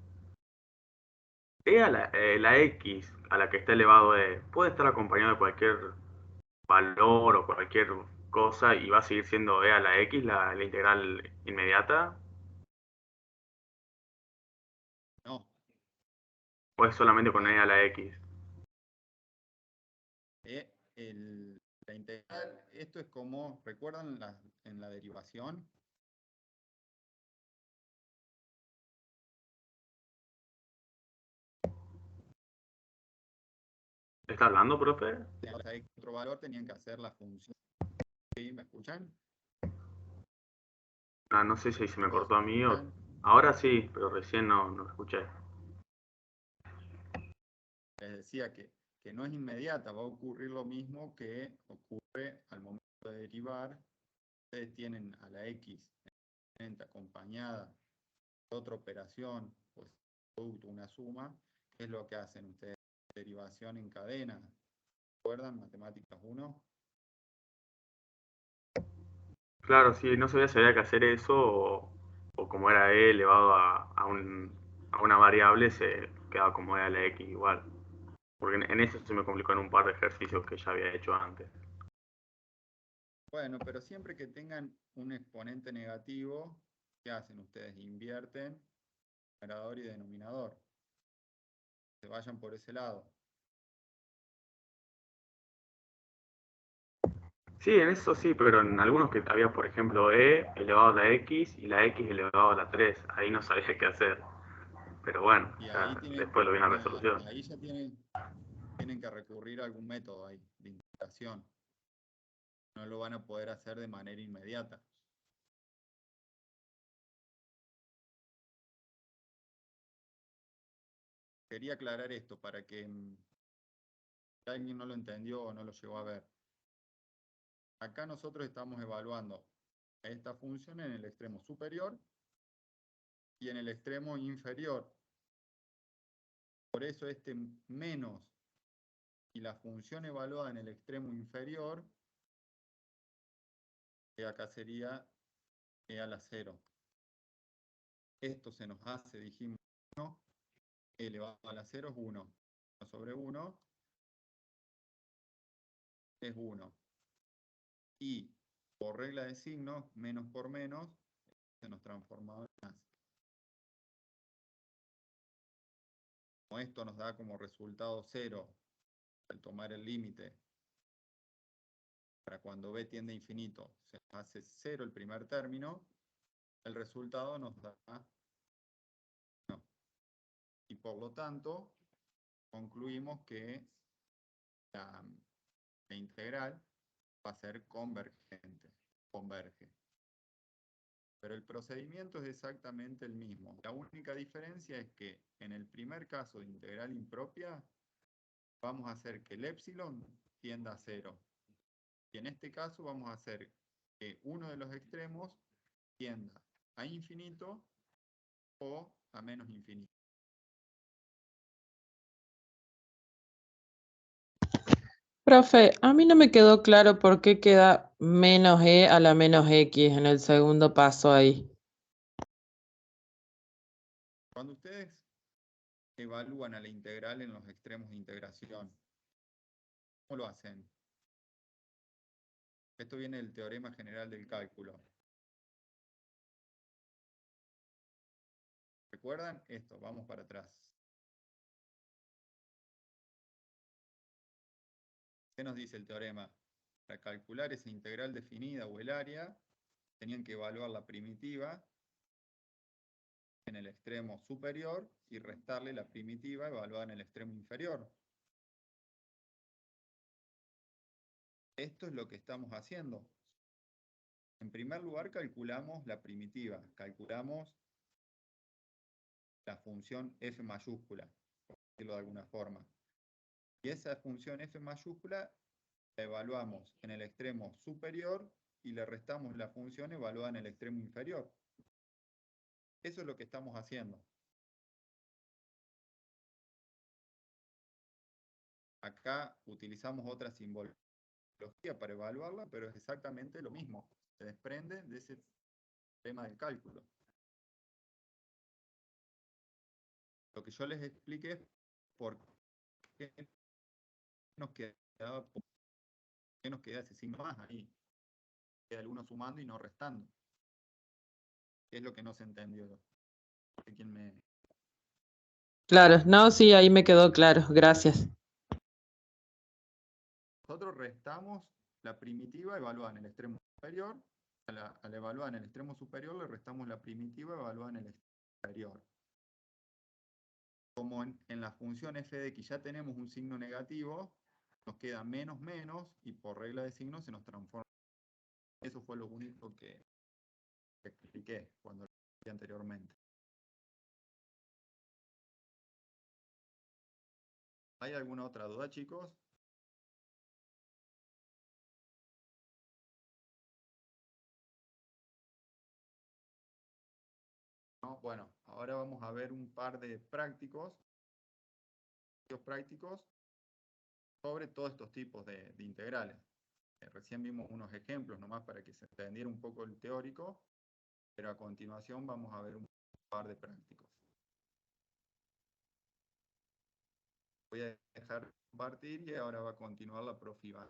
E a la x a la que está elevado e puede estar acompañado de cualquier valor o cualquier cosa y va a seguir siendo e a la x la integral inmediata, No. o es solamente con e a la x. La integral, esto es como, ¿recuerdan en la derivación? ¿Está hablando, profe? Otro valor tenían que hacer la función. ¿Sí? ¿Me escuchan? Ah, no sé si se me cortó a mí o... ¿Escuchan? Ahora sí, pero recién no escuché. Les decía que no es inmediata, va a ocurrir lo mismo que ocurre al momento de derivar. Ustedes tienen a la x acompañada de otra operación, pues producto, una suma. ¿Qué es lo que hacen ustedes? Derivación en cadena. ¿Recuerdan? Matemáticas 1. Claro, sí, no sabía si había que hacer eso o como era e elevado a una variable se quedaba como e a la x igual. Porque en eso se me complicó en un par de ejercicios que ya había hecho antes. Bueno, pero siempre que tengan un exponente negativo, ¿qué hacen ustedes? Invierten numerador y denominador. Se vayan por ese lado. Sí, en eso sí, pero en algunos que había, por ejemplo, e elevado a la x y la x elevado a la 3. Ahí no sabía qué hacer. Pero bueno, Y ya ahí después lo vi en la resolución. ahí ya tienen que recurrir a algún método ahí de integración. No lo van a poder hacer de manera inmediata. quería aclarar esto para que si alguien no lo entendió o no lo llegó a ver. Acá nosotros estamos evaluando esta función en el extremo superior y en el extremo inferior. Por eso este menos y la función evaluada en el extremo inferior, que acá sería e a la 0. Esto se nos hace, dijimos, 1 elevado a la 0 es 1. 1 sobre 1 es 1. Y por regla de signos, menos por menos, se nos transforma en más. Como esto nos da como resultado 0 al tomar el límite, para cuando b tiende a infinito, se hace 0 el primer término, el resultado nos da 1. Y por lo tanto, concluimos que la integral va a ser convergente, converge. Pero el procedimiento es exactamente el mismo. La única diferencia es que en el primer caso de integral impropia, vamos a hacer que el épsilon tienda a 0. Y en este caso vamos a hacer que uno de los extremos tienda a infinito o a menos infinito. Profe, a mí no me quedó claro por qué queda menos e a la menos x en el segundo paso ahí. Cuando ustedes evalúan a la integral en los extremos de integración, ¿cómo lo hacen? Esto viene del teorema general del cálculo. ¿Recuerdan esto? Vamos para atrás. ¿Qué nos dice el teorema? Para calcular esa integral definida o el área, tenían que evaluar la primitiva en el extremo superior y restarle la primitiva evaluada en el extremo inferior. Esto es lo que estamos haciendo. En primer lugar, calculamos la primitiva, calculamos la función f mayúscula, por decirlo de alguna forma. Y esa función f mayúscula la evaluamos en el extremo superior y le restamos la función evaluada en el extremo inferior. Eso es lo que estamos haciendo. Acá utilizamos otra simbología para evaluarla, pero es exactamente lo mismo. Se desprende de ese tema del cálculo. Lo que yo les expliqué es por qué nos queda ese signo más ahí. Queda el 1 sumando y no restando. ¿Qué es lo que no se entendió? ¿Quién me... Claro, no, sí, ahí me quedó claro, gracias. Nosotros restamos la primitiva evaluada en el extremo superior. Al evaluar en el extremo superior le restamos la primitiva evaluada en el extremo inferior. Como en la función f de x ya tenemos un signo negativo, nos queda menos menos y por regla de signo se nos transforma. Eso fue lo único que expliqué cuando lo expliqué anteriormente. ¿Hay alguna otra duda, chicos? ¿No? Bueno, ahora vamos a ver un par de prácticos sobre todos estos tipos de integrales. Recién vimos unos ejemplos nomás para que se entendiera un poco el teórico, pero a continuación vamos a ver un par de prácticos. Voy a dejar de compartir y ahora va a continuar la profe Iván.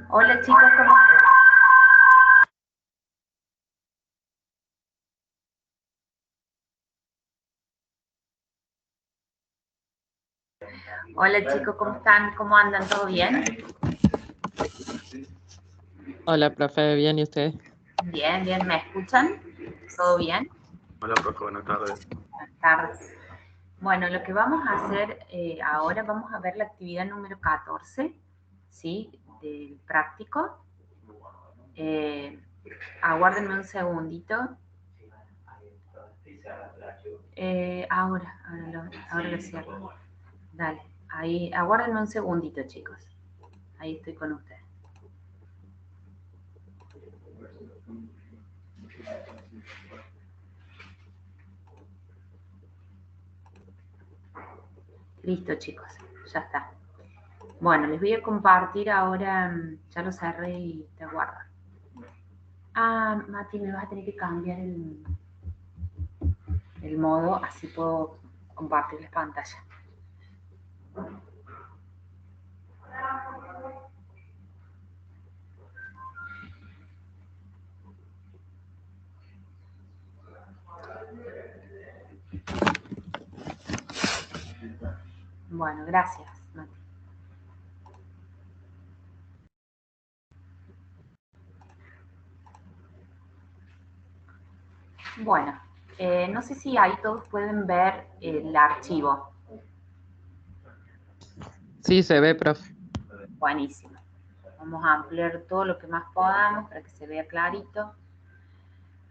Hola chicos, ¿cómo están? Hola chicos, ¿cómo están? ¿Cómo andan? ¿Todo bien? Hola, profe, ¿bien y usted? Bien, bien, ¿me escuchan? ¿Todo bien? Hola, profe, buenas tardes. Buenas tardes. Bueno, lo que vamos a hacer ahora, vamos a ver la actividad número 14, ¿sí? Del práctico. Aguárdenme un segundito. Ahora lo cierro. Dale, ahí, aguárdenme un segundito, chicos. Ahí estoy con ustedes. Listo, chicos, ya está. Bueno, les voy a compartir ahora, ya lo cerré y te guardo. Ah, Mati, me vas a tener que cambiar el modo, así puedo compartir la pantalla. Bueno, gracias, Mati. Bueno, no sé si ahí todos pueden ver el archivo. Sí, se ve, profe. Buenísimo. Vamos a ampliar todo lo que más podamos para que se vea clarito.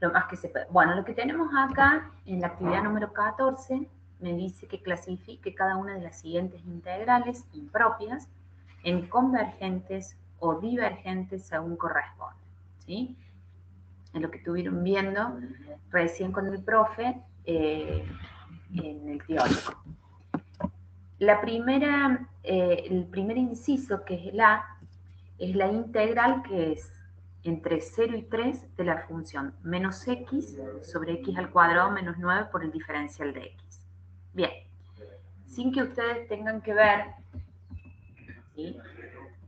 Lo más que se puede. Bueno, lo que tenemos acá en la actividad número 14 me dice que clasifique cada una de las siguientes integrales impropias en convergentes o divergentes según corresponde, ¿sí? Es lo que estuvieron viendo recién con el profe en el teórico. La primera, el primer inciso, que es el A, es la integral que es entre 0 y 3 de la función menos x sobre x al cuadrado menos 9 por el diferencial de x. Bien, sin que ustedes tengan que ver, ¿sí?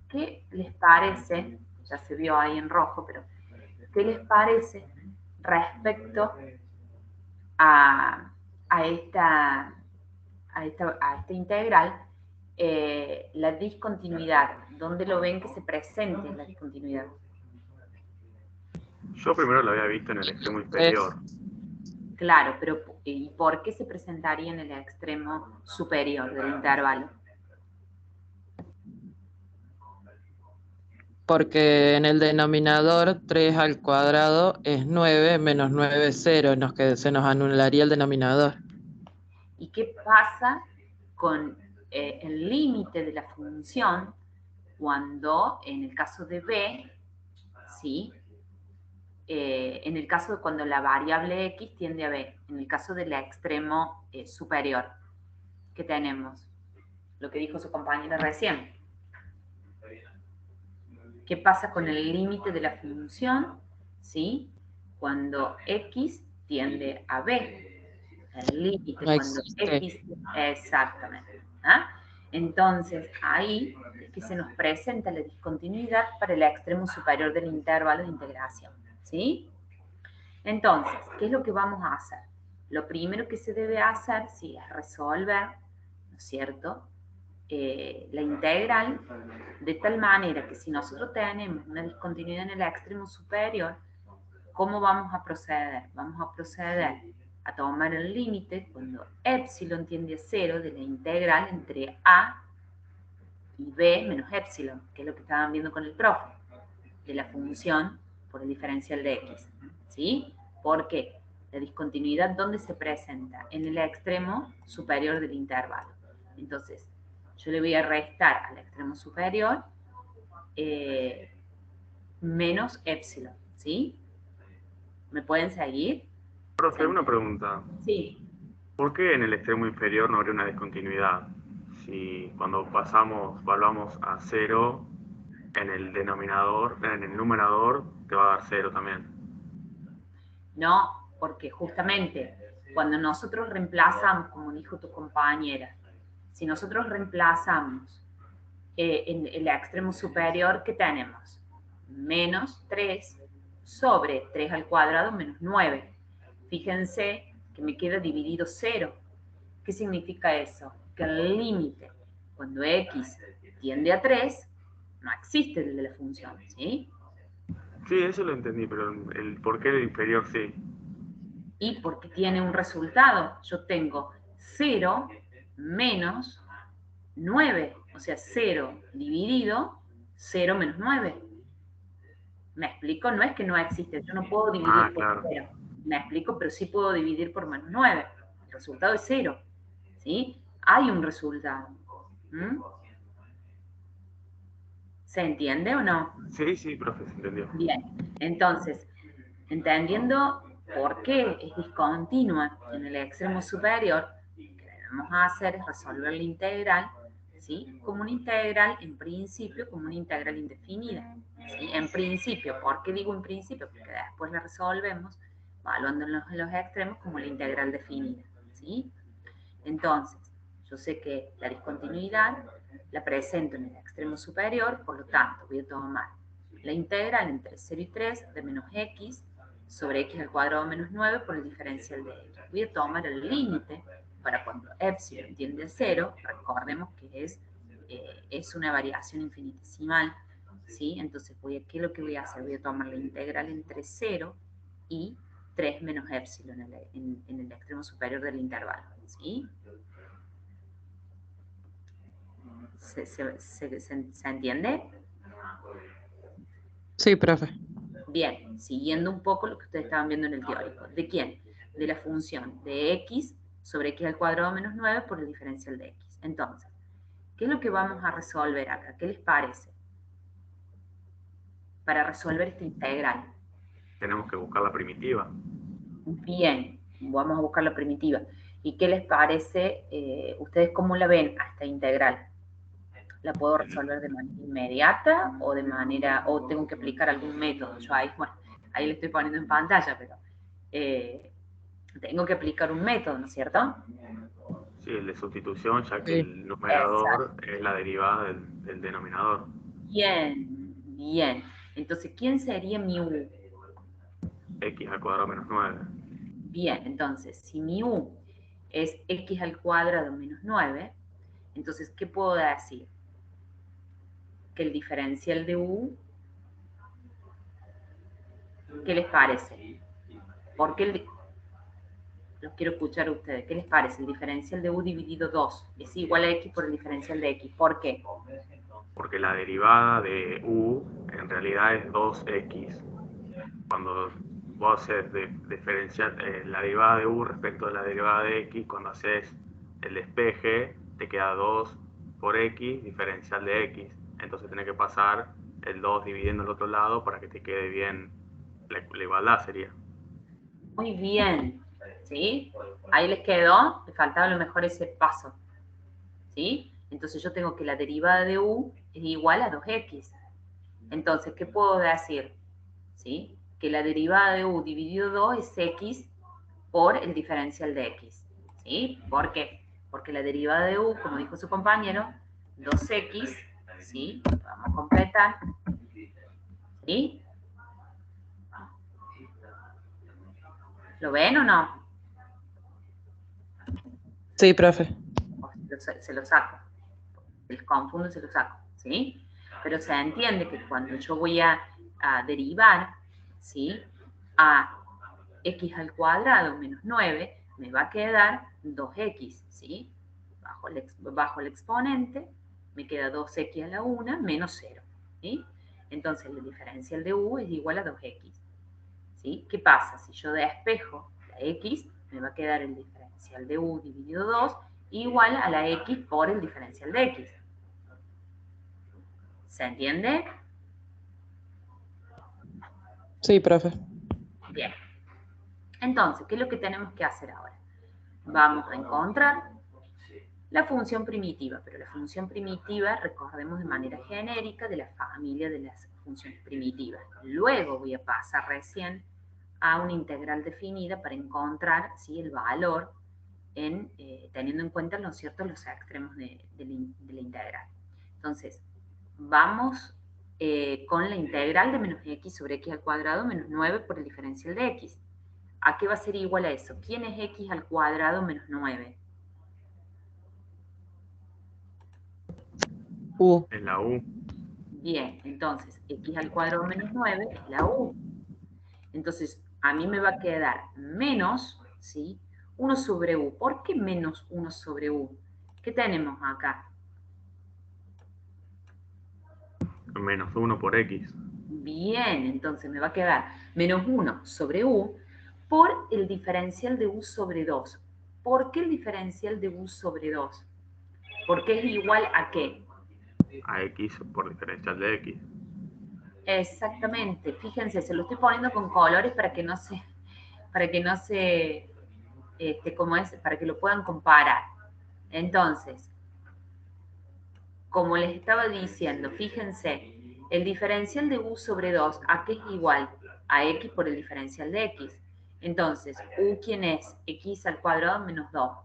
¿Qué les parece? Ya se vio ahí en rojo, pero ¿qué les parece respecto a esta integral? La discontinuidad, ¿dónde lo ven que se presente la discontinuidad? Yo primero lo había visto en el extremo inferior. Claro, pero ¿y por qué se presentaría en el extremo superior del intervalo? Porque en el denominador 3 al cuadrado es 9 menos 9 es 0, se nos anularía el denominador. ¿Y qué pasa con el límite de la función cuando, en el caso de b, ¿sí? En el caso de cuando la variable x tiende a b, en el caso del extremo superior, ¿qué tenemos? Lo que dijo su compañera recién. ¿Qué pasa con el límite de la función? ¿Sí? Cuando x tiende a b. El límite No cuando existe. x... Exactamente. ¿Ah? Entonces, ahí es que se nos presenta la discontinuidad para el extremo superior del intervalo de integración. ¿Sí? Entonces, ¿qué es lo que vamos a hacer? Lo primero que se debe hacer, sí, es resolver, ¿no es cierto?, la integral de tal manera que si nosotros tenemos una discontinuidad en el extremo superior, ¿cómo vamos a proceder? Vamos a proceder a tomar el límite cuando epsilon tiende a 0 de la integral entre a y b menos epsilon, que es lo que estaban viendo con el profe, de la función por el diferencial de x. ¿Sí? ¿Por qué? La discontinuidad, ¿dónde se presenta? En el extremo superior del intervalo. Entonces, yo le voy a restar al extremo superior menos epsilon, ¿sí? ¿Me pueden seguir? Profe, una pregunta. Sí. ¿Por qué en el extremo inferior no habría una discontinuidad? Si cuando volvamos a 0, en el denominador, en el numerador, te va a dar 0 también. No, porque justamente cuando nosotros reemplazamos, como dijo tu compañera, si nosotros reemplazamos en el extremo superior, ¿qué tenemos? Menos 3 sobre 3 al cuadrado menos 9. Fíjense que me queda dividido 0. ¿Qué significa eso? Que el límite, cuando x tiende a 3, no existe el de la función, ¿sí? Sí, eso lo entendí, pero el por qué el inferior sí. Y porque tiene un resultado. Yo tengo 0 menos 9, o sea, 0 dividido 0 menos 9. ¿Me explico? No es que no existe, yo no puedo dividir por Claro. 0. Me explico, pero sí puedo dividir por menos 9. El resultado es 0. ¿Sí? Hay un resultado. ¿Mm? ¿Se entiende o no? Sí, profe, se entendió. Bien, entonces, entendiendo por qué es discontinua en el extremo superior, lo que debemos hacer es resolver la integral, ¿sí? Como una integral, en principio, como una integral indefinida. ¿Sí? En principio, ¿por qué digo en principio? Porque después la resolvemos evaluando en los extremos como la integral definida. ¿Sí? Entonces, yo sé que la discontinuidad la presento en el extremo superior, por lo tanto, voy a tomar la integral entre 0 y 3 de menos x sobre x al cuadrado menos 9 por el diferencial de x. Voy a tomar el límite para cuando epsilon tiende a 0, recordemos que es una variación infinitesimal, ¿sí? Entonces, ¿qué es lo que voy a hacer? Voy a tomar la integral entre 0 y 3 menos epsilon en el extremo superior del intervalo, ¿sí? ¿Se entiende? Sí, profe. Bien, siguiendo un poco lo que ustedes estaban viendo en el teórico. ¿De quién? De la función de x sobre x al cuadrado menos 9 por el diferencial de x. Entonces, ¿qué es lo que vamos a resolver acá? ¿Qué les parece? Para resolver esta integral. Tenemos que buscar la primitiva. Bien, vamos a buscar la primitiva. ¿Y qué les parece? ¿Ustedes cómo la ven a esta integral? ¿La puedo resolver de manera inmediata o tengo que aplicar algún método? Yo ahí le estoy poniendo en pantalla, pero tengo que aplicar un método, ¿no es cierto? Sí, el de sustitución, ya que Sí. el numerador es la derivada del denominador. Bien. Entonces, ¿quién sería mi u? X al cuadrado menos 9. Bien, entonces, si mi u es x al cuadrado menos 9, entonces, ¿qué puedo decir? Que el diferencial de u, ¿qué les parece? Porque los quiero escuchar a ustedes. ¿Qué les parece? El diferencial de u dividido 2 es igual a x por el diferencial de x. ¿Por qué? Porque la derivada de u en realidad es 2x. Cuando vos haces diferenciar la derivada de u respecto a la derivada de x, cuando haces el despeje, te queda 2 por x, diferencial de x. Entonces tenés que pasar el 2 dividiendo el otro lado para que te quede bien la igualdad sería. Muy bien, ¿sí? Ahí les quedó, les faltaba a lo mejor ese paso, ¿sí? Entonces yo tengo que la derivada de u es igual a 2x. Entonces, ¿qué puedo decir? ¿Sí? Que la derivada de u dividido 2 es x por el diferencial de x, ¿sí? ¿Por qué? Porque la derivada de u, como dijo su compañero, 2x, ¿sí? Vamos a completar, ¿sí? ¿Lo ven o no? Sí, profe. Se lo saco. Les confundo, se lo saco, ¿sí? Pero se entiende que cuando yo voy a derivar, ¿sí? A x al cuadrado menos 9, me va a quedar 2x, ¿sí? Bajo el exponente, me queda 2x a la 1 menos 0, ¿sí? Entonces, la diferencial de u es igual a 2x, ¿sí? ¿Qué pasa? Si yo despejo la x, me va a quedar el diferencial de u dividido 2 igual a la x por el diferencial de x. ¿Se entiende? Sí, profe. Bien. Entonces, ¿qué es lo que tenemos que hacer ahora? Vamos a encontrar la función primitiva, pero la función primitiva, recordemos de manera genérica, de la familia de las funciones primitivas. Luego voy a pasar recién a una integral definida para encontrar ¿sí? el valor teniendo en cuenta, ¿no es cierto?, los extremos de la integral. Entonces, vamos con la integral de menos x sobre x al cuadrado menos 9 por el diferencial de x. ¿A qué va a ser igual a eso? ¿Quién es x al cuadrado menos 9? U. En la u. Bien, entonces x al cuadrado menos 9 es la u. Entonces, a mí me va a quedar menos, ¿sí? 1 sobre u. ¿Por qué menos 1 sobre u? ¿Qué tenemos acá? Menos 1 por x. Bien, entonces me va a quedar menos 1 sobre u por el diferencial de u sobre 2. ¿Por qué el diferencial de u sobre 2? Porque es igual a ¿qué? A x por diferencial de x. Exactamente, fíjense, se lo estoy poniendo con colores para que no se, para que lo puedan comparar. Entonces, como les estaba diciendo, fíjense, el diferencial de u sobre 2, ¿a qué es igual? A x por el diferencial de x. Entonces, u, ¿quién es? X al cuadrado menos 2.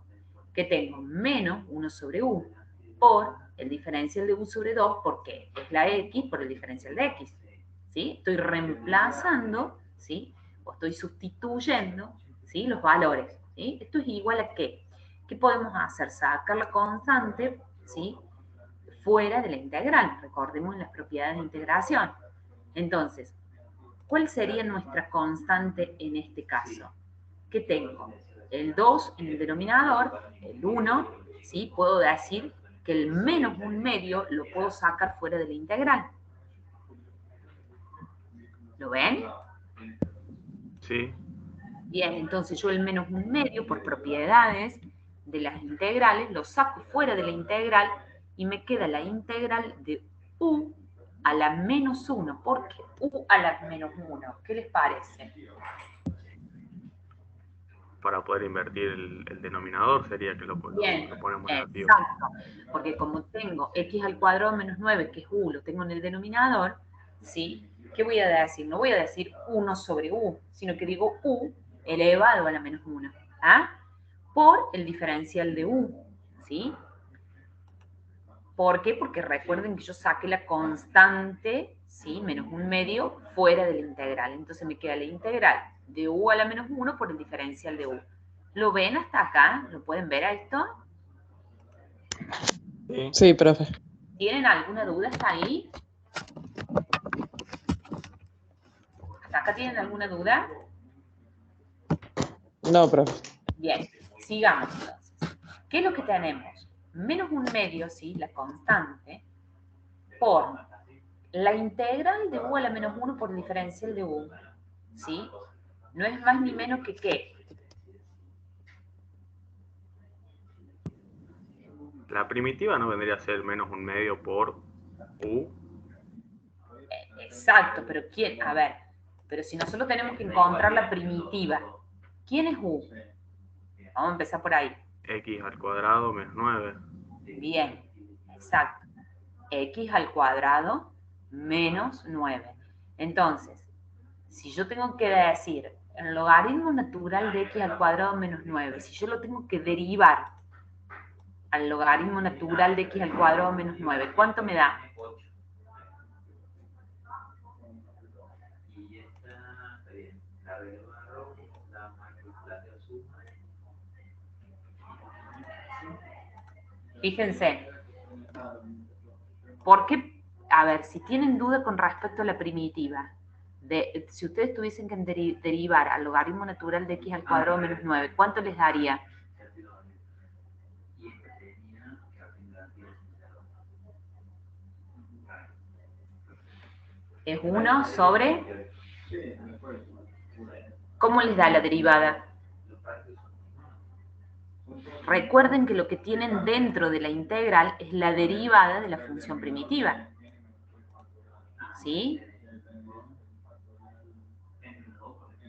¿Qué tengo? Menos 1 sobre u por el diferencial de u sobre 2, porque es la x por el diferencial de x. ¿Sí? Estoy reemplazando, ¿sí? O estoy sustituyendo, ¿sí? Los valores, ¿sí? Esto es igual a ¿qué? ¿Qué podemos hacer? Sacar la constante, ¿sí? Fuera de la integral. Recordemos las propiedades de integración. Entonces, ¿cuál sería nuestra constante en este caso? ¿Qué tengo? El 2 en el denominador, el 1, ¿sí? Puedo decir que el menos 1/2 lo puedo sacar fuera de la integral. ¿Lo ven? Sí. Bien, entonces yo el menos 1/2 por propiedades de las integrales lo saco fuera de la integral y me queda la integral de u a la menos 1. ¿Por qué u a la menos 1? ¿Qué les parece? Para poder invertir el denominador sería que lo ponemos negativo. Exacto, porque como tengo x al cuadrado menos 9, que es u, lo tengo en el denominador, ¿sí? ¿Qué voy a decir? No voy a decir 1 sobre u, sino que digo u elevado a la menos 1, ¿ah? Por el diferencial de u, ¿sí? ¿Por qué? Porque recuerden que yo saqué la constante, ¿sí? Menos 1/2 fuera de la integral. Entonces me queda la integral de u a la menos 1 por el diferencial de u. ¿Lo ven hasta acá? ¿Lo pueden ver a esto? Sí, profe. ¿Tienen alguna duda hasta ahí? ¿Hasta acá tienen alguna duda? No, profe. Bien, sigamos entonces. ¿Qué es lo que tenemos? Menos 1/2, ¿sí? La constante, por la integral de u a la menos 1 por el diferencial de u, ¿sí? No es más ni menos que ¿qué? La primitiva no vendría a ser menos 1/2 por u. Exacto, pero ¿quién? A ver, pero si nosotros tenemos que encontrar la primitiva, ¿quién es u? Vamos a empezar por ahí. X al cuadrado menos 9. Bien, exacto. X al cuadrado menos 9. Entonces, si yo tengo que decir el logaritmo natural de x al cuadrado menos 9, si yo lo tengo que derivar al logaritmo natural de x al cuadrado menos 9, ¿cuánto me da? Fíjense, ¿por qué? A ver, si tienen duda con respecto a la primitiva, si ustedes tuviesen que derivar al logaritmo natural de x al cuadrado menos 9, ¿cuánto les daría? Es 1 sobre... ¿Cómo les da la derivada? Recuerden que lo que tienen dentro de la integral es la derivada de la función primitiva. ¿Sí?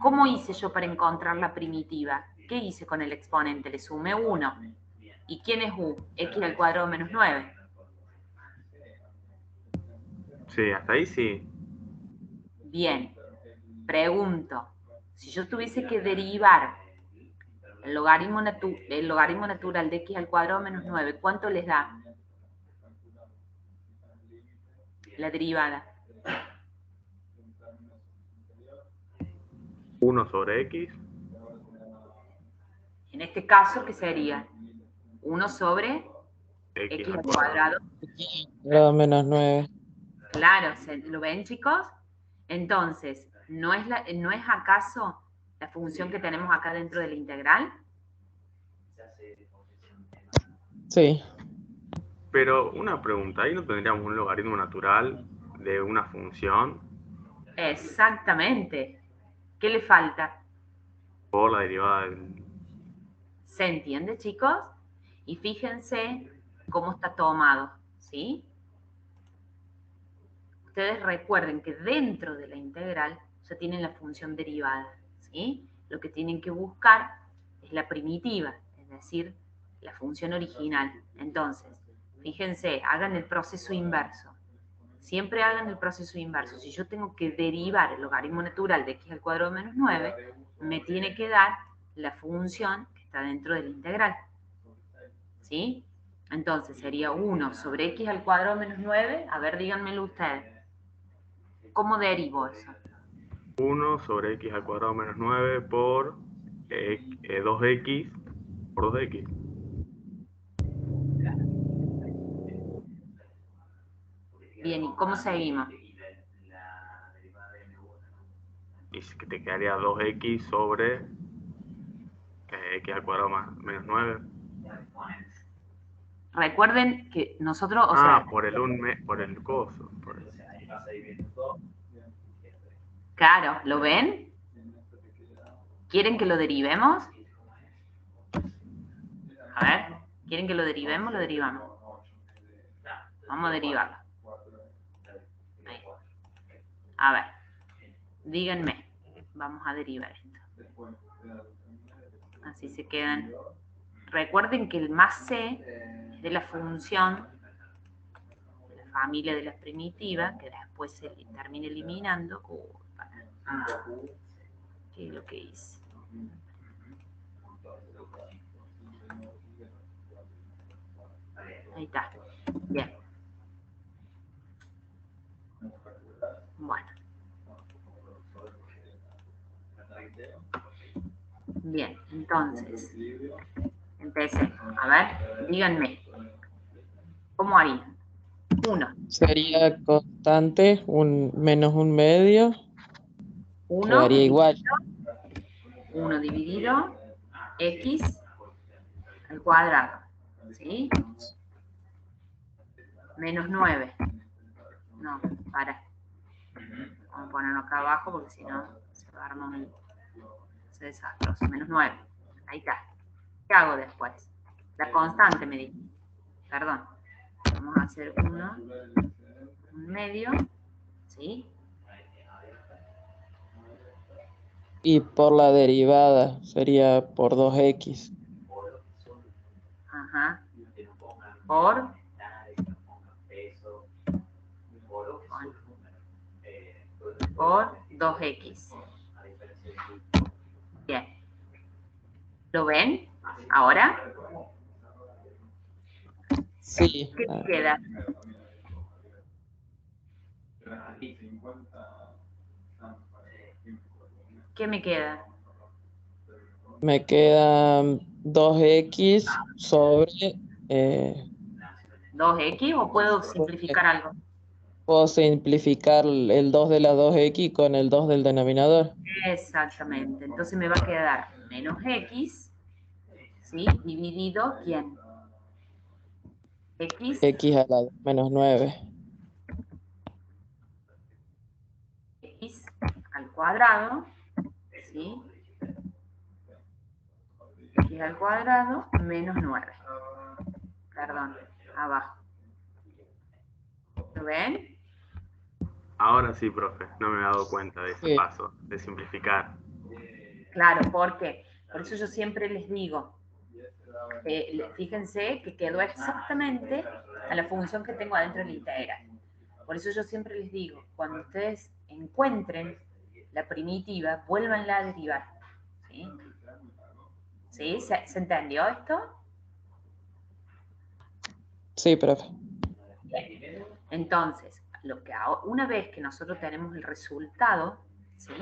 ¿Cómo hice yo para encontrar la primitiva? ¿Qué hice con el exponente? Le sumé 1. ¿Y quién es u? X al cuadrado menos 9. Sí, hasta ahí sí. Bien. Pregunto, si yo tuviese que derivar el logaritmo natural de x al cuadrado menos 9, ¿cuánto les da la derivada? 1 sobre x. En este caso, ¿qué sería? 1 sobre X x al al cuadrado. cuadrado. Grado menos 9. Claro, ¿lo ven, chicos? Entonces, ¿no es acaso la función que tenemos acá dentro de la integral? Sí. Pero una pregunta, ¿ahí no tendríamos un logaritmo natural de una función Exactamente. ¿Qué le falta? por la derivada del... ¿Se entiende, chicos? Y fíjense cómo está tomado, ¿sí? Ustedes recuerden que dentro de la integral ya tienen la función derivada, ¿sí? Lo que tienen que buscar es la primitiva, es decir, la función original. Entonces, fíjense, hagan el proceso inverso. Siempre hagan el proceso inverso. Si yo tengo que derivar el logaritmo natural de x al cuadrado menos 9, me tiene que dar la función que está dentro de la integral. ¿Sí? Entonces sería 1 sobre x al cuadrado menos 9. A ver, díganmelo ustedes. ¿Cómo derivo eso? 1 sobre x al cuadrado menos 9 por 2x por 2x. Bien, ¿y cómo seguimos? Y que te quedaría 2x sobre x al cuadrado menos 9. Recuerden que nosotros, o sea... por el coso. Claro, ¿lo ven? ¿Quieren que lo derivemos? A ver, ¿quieren que lo derivemos? Lo derivamos. Vamos a derivarlo. Ahí. A ver, díganme. Vamos a derivar esto. Así se quedan. Recuerden que el más c es de la función de la familia de la primitiva, que después se termina eliminando. ¿Qué es lo que hice? Ahí está. Bien. Bueno. Bien, entonces, empecé. A ver, díganme. ¿Cómo harían? 1. Sería constante, menos un medio. 1 Quedaría igual. 1 dividido x al cuadrado. ¿Sí? Menos 9. No, para. Vamos a ponerlo acá abajo porque si no se va a armar un desastroso. Menos 9. Ahí está. ¿Qué hago después? La constante me dice. Perdón. Vamos a hacer 1, un medio. ¿Sí? Y por la derivada sería por 2x. Ajá. Por 2x. Bien. ¿Lo ven? ¿Ahora? Sí. ¿Qué queda? ¿Qué me queda? Me quedan 2x sobre... 2x o puedo simplificar algo. Puedo simplificar el 2 de la 2x con el 2 del denominador. Exactamente. Entonces me va a quedar menos x, ¿sí? Dividido, ¿quién? X a la menos 9. X al cuadrado, ¿sí? X al cuadrado menos 9. Perdón, abajo. ¿Lo ven? Ahora sí, profe, no me he dado cuenta de ese paso, de simplificar. Claro, ¿por qué? Por eso yo siempre les digo, fíjense que quedó exactamente a la función que tengo adentro de la integral. Por eso yo siempre les digo, cuando ustedes encuentren la primitiva, vuélvanla a derivar. ¿Sí? ¿Sí? ¿Se entendió esto? Sí, profe. Bien. Entonces, una vez que nosotros tenemos el resultado, ¿sí?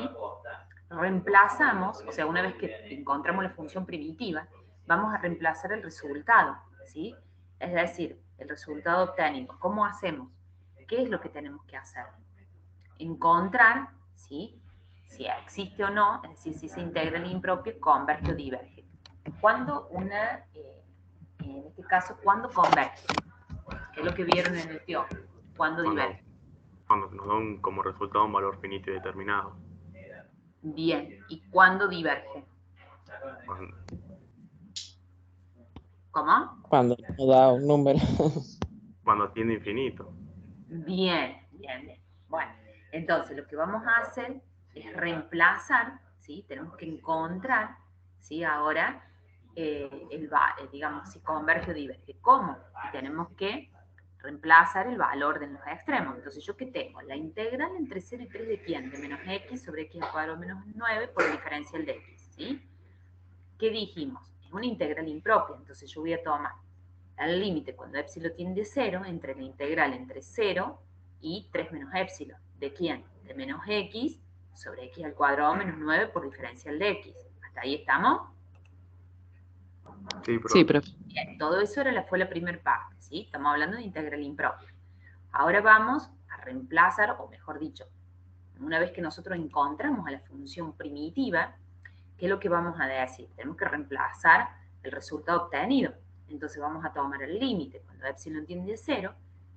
Reemplazamos, o sea, una vez que encontramos la función primitiva, vamos a reemplazar el resultado, ¿sí? Es decir, el resultado obtenido. ¿Cómo hacemos? ¿qué es lo que tenemos que hacer? Encontrar, ¿sí?, si existe o no, es decir, si esa integral impropia converge o diverge. Cuando en este caso, ¿cuándo converge? Que es lo que vieron en el teorema. ¿Cuándo diverge? Cuando nos dan como resultado un valor finito y determinado. Bien, ¿y cuándo diverge? ¿Cómo? Cuando no da un número. Cuando tiende a infinito. Bien, bien, bien. Bueno, entonces lo que vamos a hacer es reemplazar, ¿sí? Tenemos que encontrar, ¿sí? Ahora, digamos, si converge o diverge. ¿Cómo? Tenemos que reemplazar el valor de los extremos. Entonces, ¿yo qué tengo? La integral entre 0 y 3 de quién? De menos x sobre x al cuadrado menos 9 por el diferencial de x, ¿sí? ¿Qué dijimos? Es una integral impropia, entonces yo voy a tomar el límite cuando epsilon tiende a 0 entre la integral entre 0 y 3 menos epsilon. ¿De quién? De menos x sobre x al cuadrado menos 9 por diferencial de x. ¿Hasta ahí estamos? Sí, profe. Sí, profe. Bien, todo eso fue la primera parte, ¿sí? Estamos hablando de integral impropia. Ahora vamos a reemplazar, o mejor dicho, una vez que nosotros encontramos a la función primitiva, ¿qué es lo que vamos a decir? Tenemos que reemplazar el resultado obtenido. Entonces vamos a tomar el límite cuando epsilon tiende a 0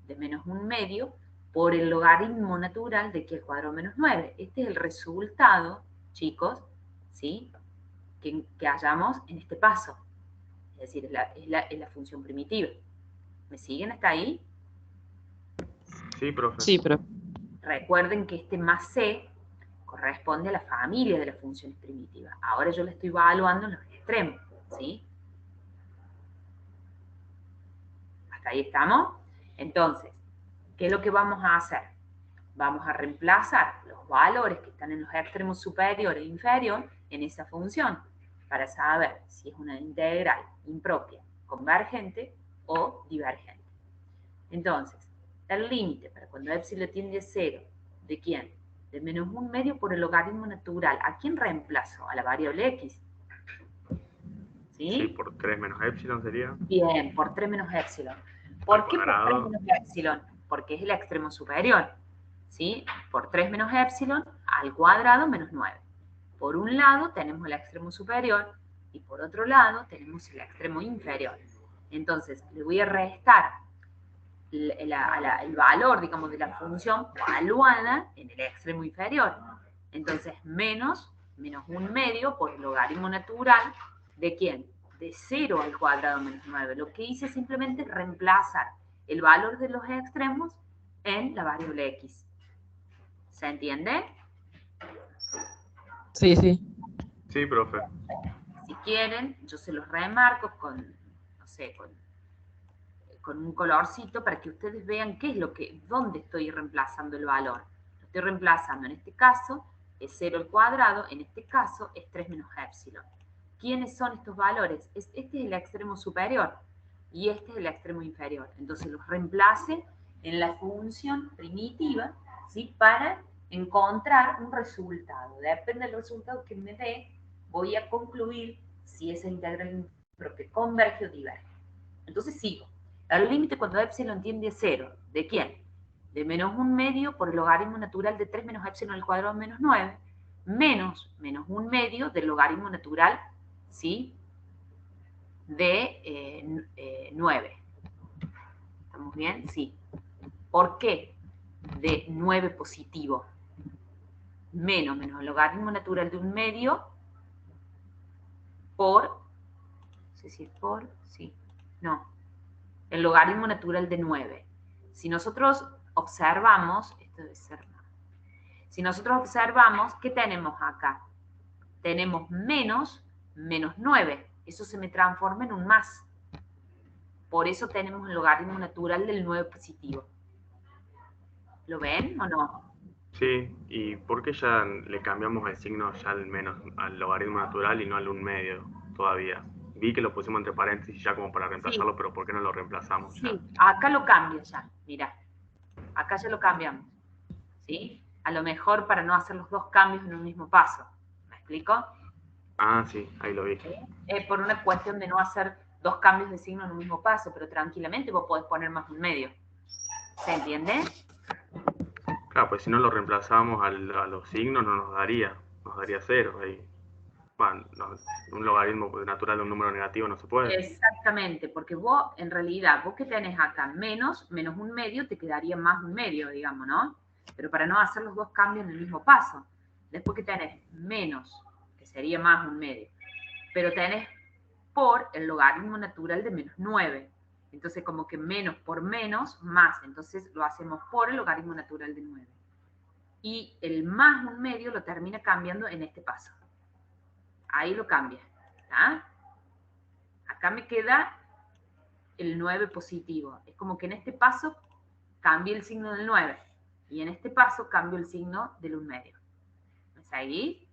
de menos 1/2 por el logaritmo natural de x al cuadrado menos 9. Este es el resultado, chicos, ¿sí?, que hallamos en este paso. Es decir, es la función primitiva. ¿Me siguen hasta ahí? Sí, profe. Sí, profe. Recuerden que este más c corresponde a la familia de las funciones primitivas. Ahora yo la estoy evaluando en los extremos, ¿sí? ¿Hasta ahí estamos? Entonces, ¿qué es lo que vamos a hacer? Vamos a reemplazar los valores que están en los extremos superior e inferior en esa función para saber si es una integral impropia, convergente o divergente. Entonces, el límite para cuando epsilon tiende a 0, ¿de quién? De menos 1/2 por el logaritmo natural. ¿A quién reemplazo? A la variable x. ¿Sí? Sí, por 3 menos epsilon sería. Bien, por 3 menos epsilon. ¿Por qué por 3 menos epsilon? Porque es el extremo superior. ¿Sí? Por 3 menos epsilon al cuadrado menos 9. Por un lado tenemos el extremo superior y por otro lado tenemos el extremo inferior. Entonces, le voy a restar el valor, digamos, de la función evaluada en el extremo inferior. Entonces, menos 1/2 por el logaritmo natural, ¿de quién? De 0 al cuadrado menos 9. Lo que hice simplemente es reemplazar el valor de los extremos en la variable x. ¿Se entiende? Sí, sí. Sí, profe. Si quieren, yo se los remarco con, no sé, con un colorcito para que ustedes vean qué es dónde estoy reemplazando el valor. Lo estoy reemplazando, en este caso, es 0 al cuadrado, en este caso es 3 menos epsilon. ¿Quiénes son estos valores? Este es el extremo superior y este es el extremo inferior. Entonces los reemplace en la función primitiva, ¿sí?, para encontrar un resultado. Depende del resultado que me dé, voy a concluir si esa integral impropia converge o diverge. Entonces sigo. El límite cuando epsilon tiende a 0, ¿de quién? De menos 1/2 por el logaritmo natural de 3 menos epsilon al cuadrado menos 9, menos 1/2 del logaritmo natural, ¿sí?, de 9. ¿Estamos bien? Sí. ¿Por qué de 9 positivo? Menos el logaritmo natural de 1/2 por, no sé si es por, sí, no, el logaritmo natural de 9. Si nosotros observamos, esto debe ser, si nosotros observamos, ¿qué tenemos acá? Tenemos menos 9. Eso se me transforma en un más. Por eso tenemos el logaritmo natural del 9 positivo. ¿Lo ven o no? Sí, ¿y por qué ya le cambiamos el signo ya al menos al logaritmo natural y no al 1/2 todavía? Vi que lo pusimos entre paréntesis ya como para reemplazarlo, sí, pero ¿por qué no lo reemplazamos ya? Sí, acá lo cambia ya, mira. Acá ya lo cambiamos, ¿sí? A lo mejor para no hacer los dos cambios en un mismo paso. ¿Me explico? Ah, sí, ahí lo vi. Por una cuestión de no hacer dos cambios de signo en un mismo paso, pero tranquilamente vos podés poner más 1/2. ¿Se entiende? Claro, pues si no lo reemplazamos a los signos no nos daría 0. Ahí, bueno, un logaritmo natural de un número negativo no se puede. Exactamente, porque vos, en realidad, vos que tenés acá menos un medio, te quedaría más un medio, digamos, ¿no? Pero para no hacer los dos cambios en el mismo paso. Después que tenés menos, que sería más un medio, pero tenés por el logaritmo natural de menos 9. Entonces, como que menos por menos, más. Entonces, lo hacemos por el logaritmo natural de 9. Y el más un medio lo termina cambiando en este paso. Ahí lo cambia. ¿Está? Acá me queda el 9 positivo. Es como que en este paso cambia el signo del 9. Y en este paso cambio el signo del 1 medio. ¿Me seguís?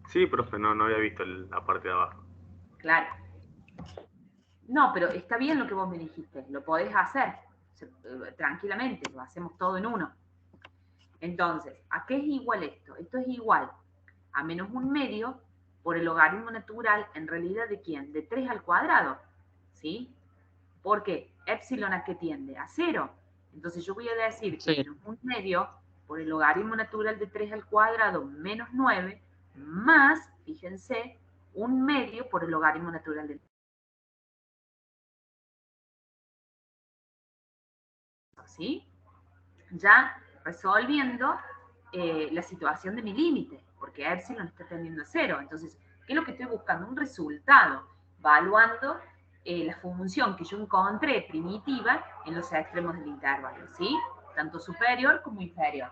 Sí, profe, no había visto la parte de abajo. Claro. No, pero está bien lo que vos me dijiste. Lo podés hacer tranquilamente. Lo hacemos todo en uno. Entonces, ¿a qué es igual esto? Esto es igual a menos un medio por el logaritmo natural, en realidad, ¿de quién? De 3 al cuadrado. ¿Sí? ¿Por qué? Épsilon ¿a qué tiende? A 0. Entonces yo voy a decir que menos un medio por el logaritmo natural de 3 al cuadrado menos 9 más, fíjense, un medio por el logaritmo natural de 3. ¿Sí? Ya resolviendo la situación de mi límite, porque épsilon está tendiendo a 0. Entonces, ¿qué es lo que estoy buscando? Un resultado, evaluando la función que yo encontré primitiva en los extremos del intervalo, ¿sí? Tanto superior como inferior.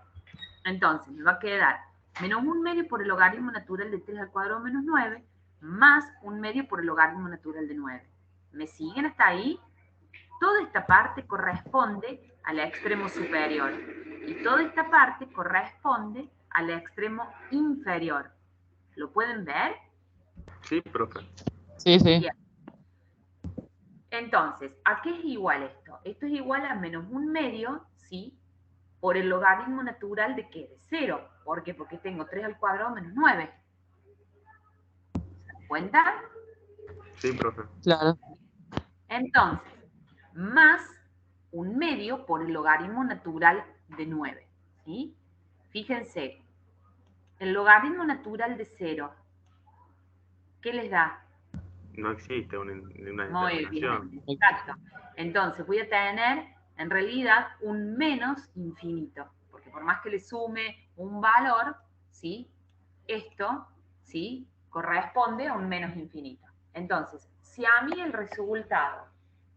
Entonces, me va a quedar menos un medio por el logaritmo natural de 3 al cuadrado menos 9, más un medio por el logaritmo natural de 9. ¿Me siguen hasta ahí? Toda esta parte corresponde al extremo superior y toda esta parte corresponde al extremo inferior. ¿Lo pueden ver? Sí, profe. Sí, sí. Bien. Entonces, ¿a qué es igual esto? Esto es igual a menos un medio, ¿sí? Por el logaritmo natural de ¿qué? De 0. ¿Por qué? Porque tengo 3 al cuadrado menos 9. ¿Se dan cuenta? Sí, profe. Claro. Entonces, más un medio por el logaritmo natural de 9. ¿Sí? Fíjense, el logaritmo natural de 0, ¿qué les da? No existe una Muy determinación. bien, exacto. Entonces voy a tener en realidad un menos infinito, porque por más que le sume un valor, ¿sí? Esto, ¿sí? Corresponde a un menos infinito. Entonces, si a mí el resultado,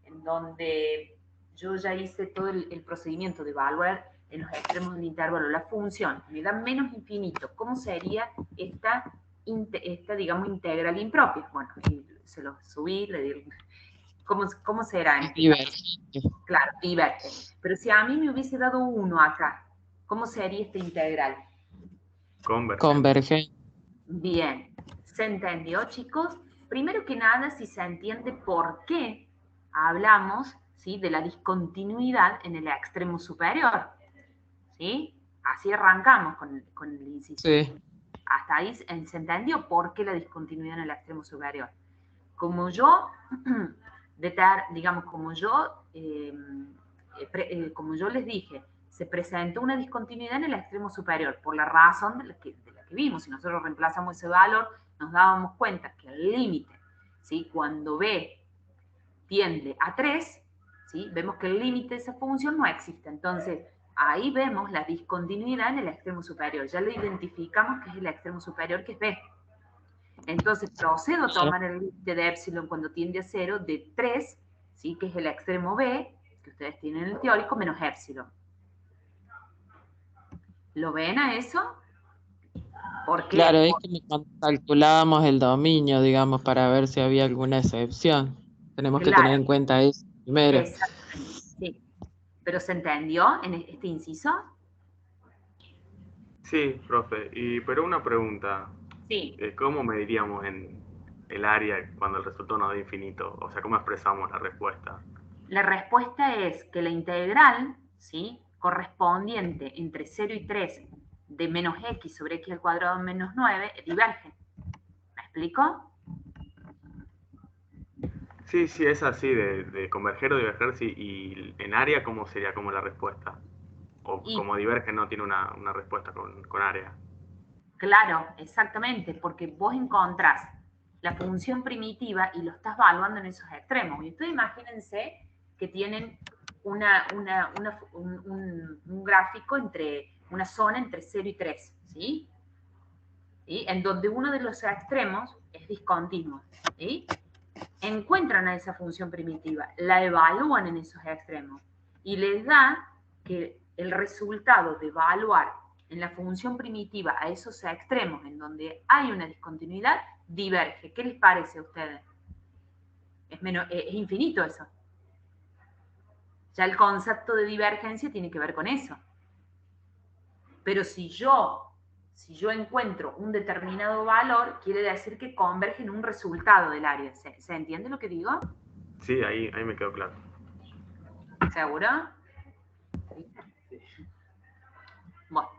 en donde yo ya hice todo el procedimiento de evaluar en los extremos del intervalo la función, me da menos infinito, ¿cómo sería esta digamos, integral impropia? Bueno, se lo subí, le di, ¿cómo será en este caso? Claro, divergente. Pero si a mí me hubiese dado 1 acá, ¿cómo sería esta integral? Convergente. Bien, ¿se entendió, chicos? Primero que nada, si se entiende por qué hablamos, ¿sí?, de la discontinuidad en el extremo superior, ¿sí? Así arrancamos con el inciso. Sí. Hasta ahí se entendió por qué la discontinuidad en el extremo superior. Como yo, digamos, como yo les dije, se presentó una discontinuidad en el extremo superior por la razón de la que vimos. Si nosotros reemplazamos ese valor, nos dábamos cuenta que el límite, ¿sí?, cuando b tiende a 3, ¿sí?, vemos que el límite de esa función no existe. Entonces, ahí vemos la discontinuidad en el extremo superior. Ya lo identificamos que es el extremo superior, que es b. Entonces, procedo a tomar el límite de épsilon cuando tiende a 0 de 3, ¿sí?, que es el extremo b, que ustedes tienen en el teórico, menos épsilon. ¿Lo ven a eso? ¿Por qué? Claro, es como cuando calculábamos el dominio, digamos, para ver si había alguna excepción. Tenemos que tener en cuenta eso primero. Exactamente, sí. ¿Pero se entendió en este inciso? Sí, profe. Pero una pregunta. Sí. ¿Cómo mediríamos en el área cuando el resultado nos da infinito? O sea, ¿cómo expresamos la respuesta? La respuesta es que la integral, ¿sí?, correspondiente entre 0 y 3 de menos x sobre x al cuadrado menos 9 diverge. ¿Me explico? Sí, es así, de converger o diverger, sí. ¿Y en área cómo sería como la respuesta? O Y- como divergen no tiene una respuesta con área. Claro, exactamente, porque vos encontrás la función primitiva y lo estás evaluando en esos extremos. Y ustedes imagínense que tienen un gráfico entre una zona entre 0 y 3, ¿sí? ¿Sí? En donde uno de los extremos es discontinuo, ¿sí? Encuentran a esa función primitiva, la evalúan en esos extremos y les da que el resultado de evaluar en la función primitiva a esos extremos en donde hay una discontinuidad diverge. ¿Qué les parece a ustedes? Es infinito eso. Ya el concepto de divergencia tiene que ver con eso. Pero si yo encuentro un determinado valor, quiere decir que converge en un resultado del área. ¿Se entiende lo que digo? Sí, ahí me quedó claro. ¿Seguro? Bueno.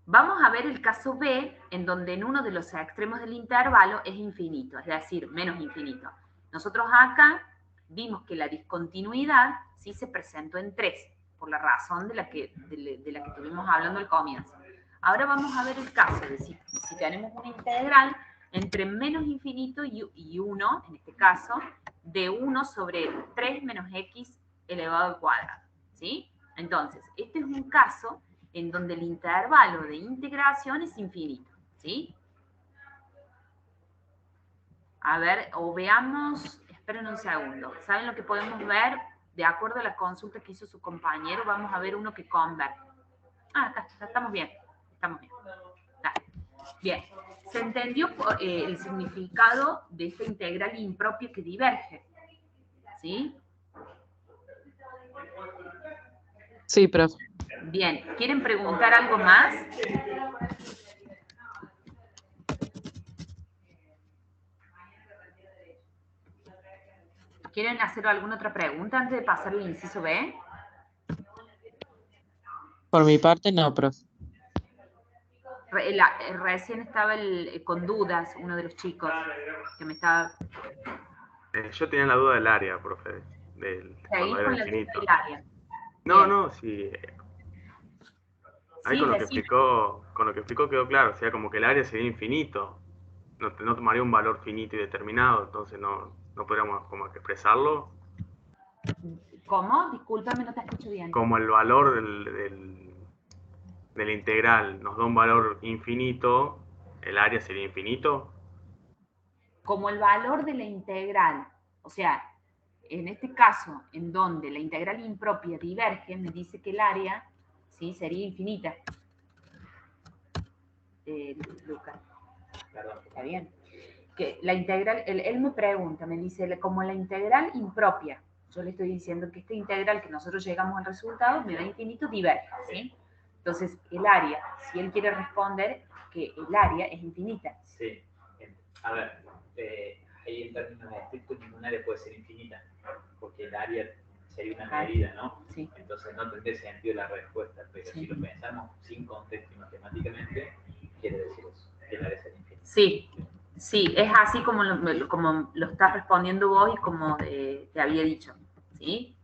Vamos a ver el caso B, en donde en uno de los extremos del intervalo es infinito, es decir, menos infinito. Nosotros acá vimos que la discontinuidad sí se presentó en 3, por la razón de la que estuvimos hablando al comienzo. Ahora vamos a ver el caso de si tenemos una integral entre menos infinito y 1, en este caso, de 1 sobre 3 menos x elevado al cuadrado, ¿sí? Entonces, este es un caso en donde el intervalo de integración es infinito, ¿sí? A ver, o veamos, esperen un segundo, ¿saben lo que podemos ver? De acuerdo a la consulta que hizo su compañero, vamos a ver uno que converge. Ah, acá, estamos bien, estamos bien. Bien, se entendió el significado de esta integral impropia que diverge, ¿sí? Sí, profe. Bien, ¿quieren preguntar algo más? ¿Quieren hacer alguna otra pregunta antes de pasar al inciso B? Por mi parte, no, profe. Recién estaba con dudas uno de los chicos que me estaba... Yo tenía la duda del área, profe, cuando era con la duda infinito. del área. No, sí. Ahí Sí, con lo que decime. explicó quedó claro, o sea, como que el área sería infinito. No tomaría un valor finito y determinado, entonces no podríamos como que expresarlo. ¿Cómo? Discúlpame, no te escucho bien. Como el valor del integral nos da un valor infinito, el área sería infinito. Como el valor de la integral, o sea, en este caso, en donde la integral impropia diverge, me dice que el área, ¿sí? Sería infinita. Lucas. Está bien. Que la integral, él me pregunta, me dice, como la integral impropia, yo le estoy diciendo que esta integral que nosotros llegamos al resultado me da infinito, diverge, ¿sí? Entonces, el área, si él quiere responder que el área es infinita. Sí. A ver, ahí en términos estrictos ningún área puede ser infinita, porque el área sería una medida, ¿no? Sí. Entonces no tendría sentido la respuesta, pero Sí. si lo pensamos sin contexto y matemáticamente, quiere decir eso, que el área sería infinita. Sí. Sí, es así como lo estás respondiendo vos y como te había dicho, ¿sí?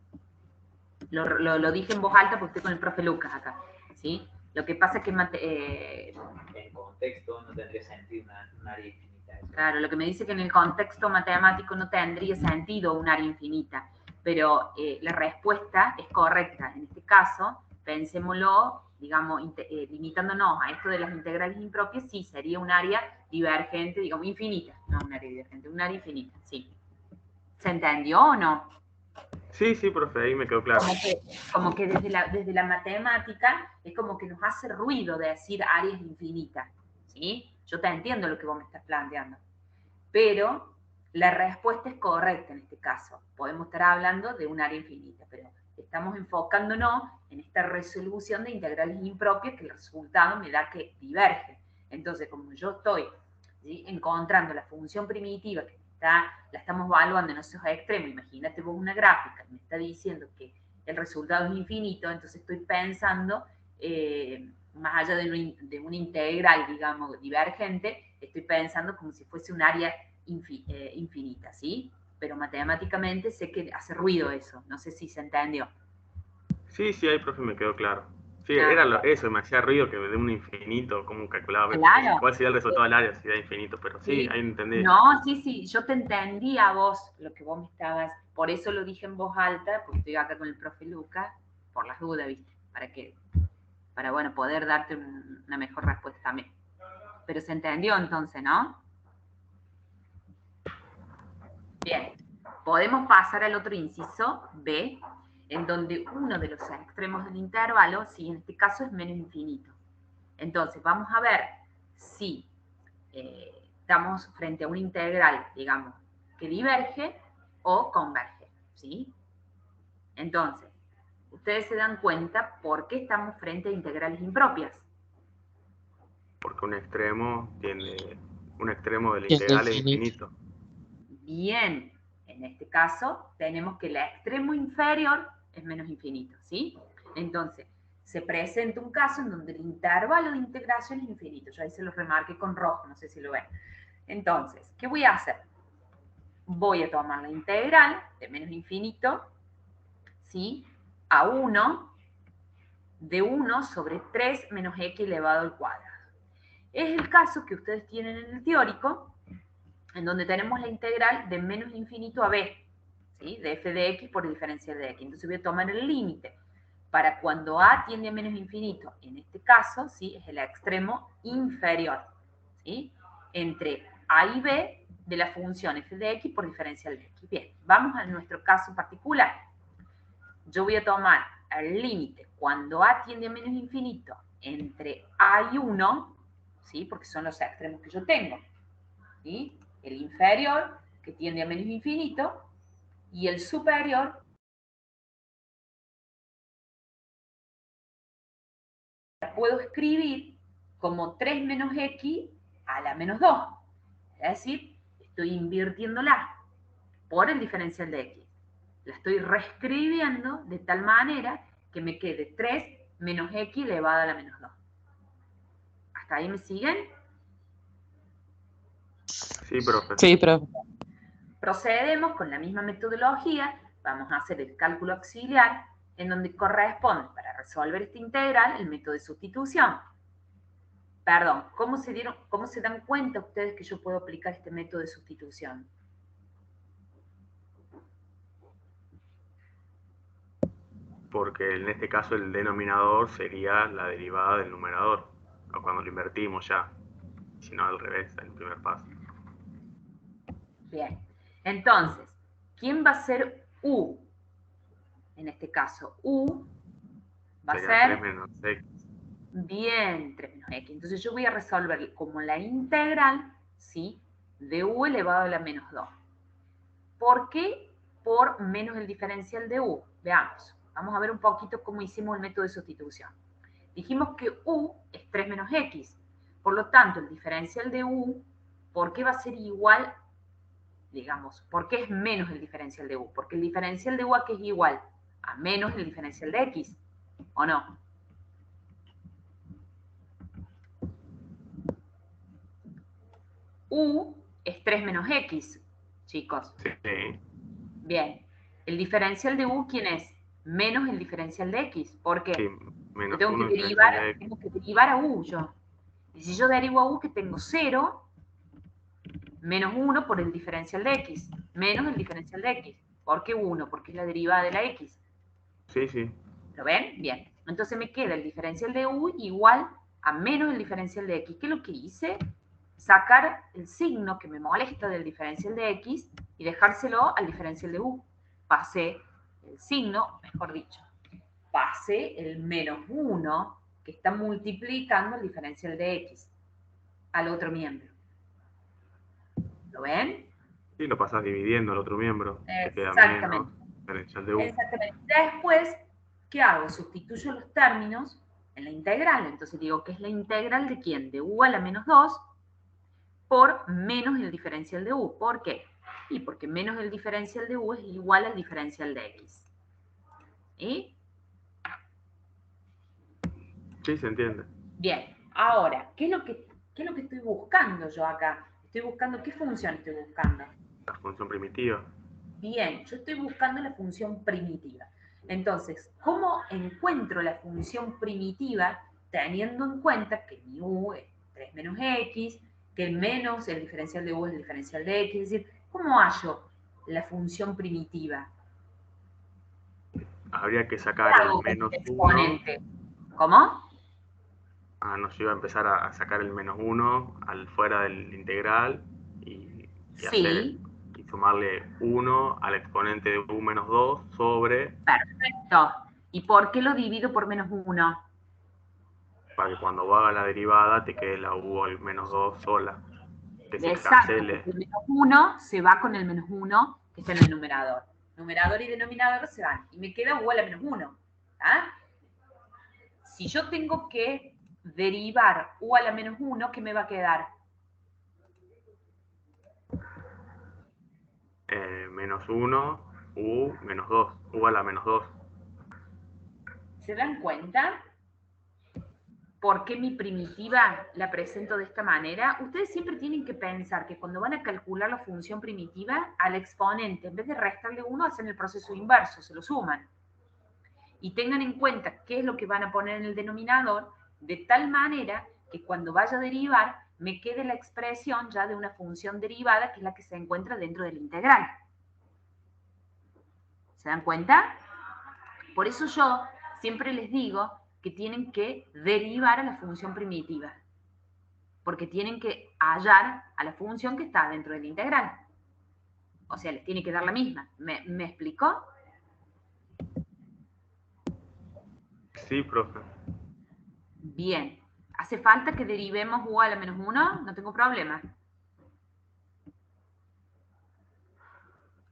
Lo dije en voz alta porque estoy con el profe Lucas acá, ¿sí? Lo que pasa es que... en contexto no tendría sentido un área infinita. Claro, lo que me dice que en el contexto matemático no tendría sentido un área infinita, pero la respuesta es correcta. En este caso, pensémoslo, digamos, limitándonos a esto de las integrales impropias, sí, sería un área divergente, digamos, infinita, no un área divergente, un área infinita, sí. ¿Se entendió o no? Sí, profe, ahí me quedó claro. Como que desde la matemática es como que nos hace ruido decir áreas infinitas, ¿sí? Yo te entiendo lo que vos me estás planteando, pero la respuesta es correcta en este caso. Podemos estar hablando de un área infinita, pero estamos enfocándonos en esta resolución de integrales impropias que el resultado me da que diverge. Entonces, como yo estoy, ¿sí?, encontrando la función primitiva que la estamos evaluando en esos extremos, imagínate vos una gráfica y me está diciendo que el resultado es infinito, entonces estoy pensando, más allá de una integral, digamos, divergente, estoy pensando como si fuese un área infinita, ¿sí? Pero matemáticamente sé que hace ruido eso, no sé si se entendió. Sí, ahí, profe, me quedó claro. Sí, Ah, era eso, me hacía ruido que de un infinito, cómo calculaba claro. cuál sería el resultado del área si era infinito, pero sí, Sí. ahí entendí. No, sí, yo te entendí a vos lo que vos me estabas, por eso lo dije en voz alta, porque estoy acá con el profe Lucas, por las dudas, ¿viste? Para bueno, poder darte una mejor respuesta también. Pero se entendió entonces, ¿no? Bien, podemos pasar al otro inciso, B, en donde uno de los extremos del intervalo, sí, en este caso es menos infinito. Entonces, vamos a ver si estamos frente a una integral, digamos, que diverge o converge, ¿sí? Entonces, ustedes se dan cuenta por qué estamos frente a integrales impropias. Porque un extremo del Y es integral es infinito. infinito. Bien, en este caso tenemos que el extremo inferior es menos infinito, ¿sí? Entonces, se presenta un caso en donde el intervalo de integración es infinito. Yo ahí se lo remarqué con rojo, no sé si lo ven. Entonces, ¿qué voy a hacer? Voy a tomar la integral de menos infinito, ¿sí? A 1 de 1 sobre 3 menos x elevado al cuadrado. Es el caso que ustedes tienen en el teórico, en donde tenemos la integral de menos infinito a b, ¿sí? De f de x por el diferencial de x. Entonces voy a tomar el límite para cuando a tiende a menos infinito, en este caso, ¿sí? Es el extremo inferior, ¿sí? Entre a y b de la función f de x por diferencial de x. Bien, vamos a nuestro caso particular. Yo voy a tomar el límite cuando a tiende a menos infinito entre a y 1, ¿sí? Porque son los extremos que yo tengo, ¿sí? El inferior, que tiende a menos infinito, y el superior, puedo escribir como 3 menos x a la menos 2. Es decir, estoy invirtiéndola por el diferencial de x. La estoy reescribiendo de tal manera que me quede 3 menos x elevado a la menos 2. ¿Hasta ahí me siguen? Sí, profe. Sí, profe. Procedemos con la misma metodología, vamos a hacer el cálculo auxiliar, en donde corresponde para resolver esta integral el método de sustitución. Perdón, ¿cómo se dan cuenta ustedes que yo puedo aplicar este método de sustitución? Porque en este caso el denominador sería la derivada del numerador, o cuando lo invertimos ya, si no al revés, en el primer paso. Bien, entonces, ¿quién va a ser u? En este caso, u va a Sería ser 3 menos x. bien 3 menos x. Entonces yo voy a resolver como la integral, ¿sí? De u elevado a la menos 2. ¿Por qué? Por menos el diferencial de u. Veamos. Vamos a ver un poquito cómo hicimos el método de sustitución. Dijimos que u es 3 menos x. Por lo tanto, el diferencial de u, ¿por qué va a ser igual? Digamos, ¿por qué es menos el diferencial de u? Porque el diferencial de u aquí es igual a menos el diferencial de x, ¿o no? U es 3 menos x, chicos. Sí. Bien. ¿El diferencial de u quién es? Menos el diferencial de x. ¿Por qué? Sí, menos Yo tengo 1 que diferencial de x. derivar a u yo. Y si yo derivo a u, que tengo 0, menos 1 por el diferencial de x, menos el diferencial de x. ¿Por qué 1? Porque es la derivada de la x. Sí. ¿Lo ven? Bien. Entonces me queda el diferencial de u igual a menos el diferencial de x. ¿Qué es lo que hice? Sacar el signo que me molesta del diferencial de x y dejárselo al diferencial de u. Pasé el signo, mejor dicho, pasé el menos 1 que está multiplicando el diferencial de x al otro miembro. ¿Lo ven? Sí, lo pasas dividiendo al otro miembro. Te queda Exactamente. menos diferencial de u. Exactamente. Después, ¿qué hago? Sustituyo los términos en la integral. Entonces digo que es la integral de ¿quién? De u a la menos 2 por menos el diferencial de u. ¿Por qué? Y porque menos el diferencial de u es igual al diferencial de x. ¿Y? Sí, se entiende. Bien. Ahora, ¿qué es lo que estoy buscando yo acá? Estoy buscando, ¿qué función estoy buscando? La función primitiva. Bien, yo estoy buscando la función primitiva. Entonces, ¿cómo encuentro la función primitiva teniendo en cuenta que mi u es 3 menos x, que el menos, el diferencial de u es el diferencial de x? Es decir, ¿cómo hallo la función primitiva? Habría que ¿Qué sacar hago el con menos este 1. exponente? ¿Cómo? No, yo iba a empezar a sacar el menos 1 al fuera del integral y Sí, y sumarle 1 al exponente de u menos 2 sobre, perfecto. ¿Y por qué lo divido por menos 1? para que cuando haga la derivada te quede la u al menos 2 sola, que se Exacto, cancele. porque el menos 1 se va con el menos 1 que está en el numerador. Numerador y denominador se van. Y me queda u a la menos 1. ¿Ah? Si yo tengo que derivar u a la menos 1, ¿qué me va a quedar? Menos 1, u menos 2, u a la menos 2. ¿Se dan cuenta? ¿Por qué mi primitiva la presento de esta manera? Ustedes siempre tienen que pensar que cuando van a calcular la función primitiva, al exponente, en vez de restarle 1, hacen el proceso inverso, se lo suman. Y tengan en cuenta qué es lo que van a poner en el denominador, de tal manera que cuando vaya a derivar, me quede la expresión ya de una función derivada, que es la que se encuentra dentro del integral. ¿Se dan cuenta? Por eso yo siempre les digo que tienen que derivar a la función primitiva, porque tienen que hallar a la función que está dentro del integral. O sea, les tiene que dar la misma. ¿Me explicó? Sí, profe. Bien. ¿Hace falta que derivemos u a la menos 1? No tengo problema.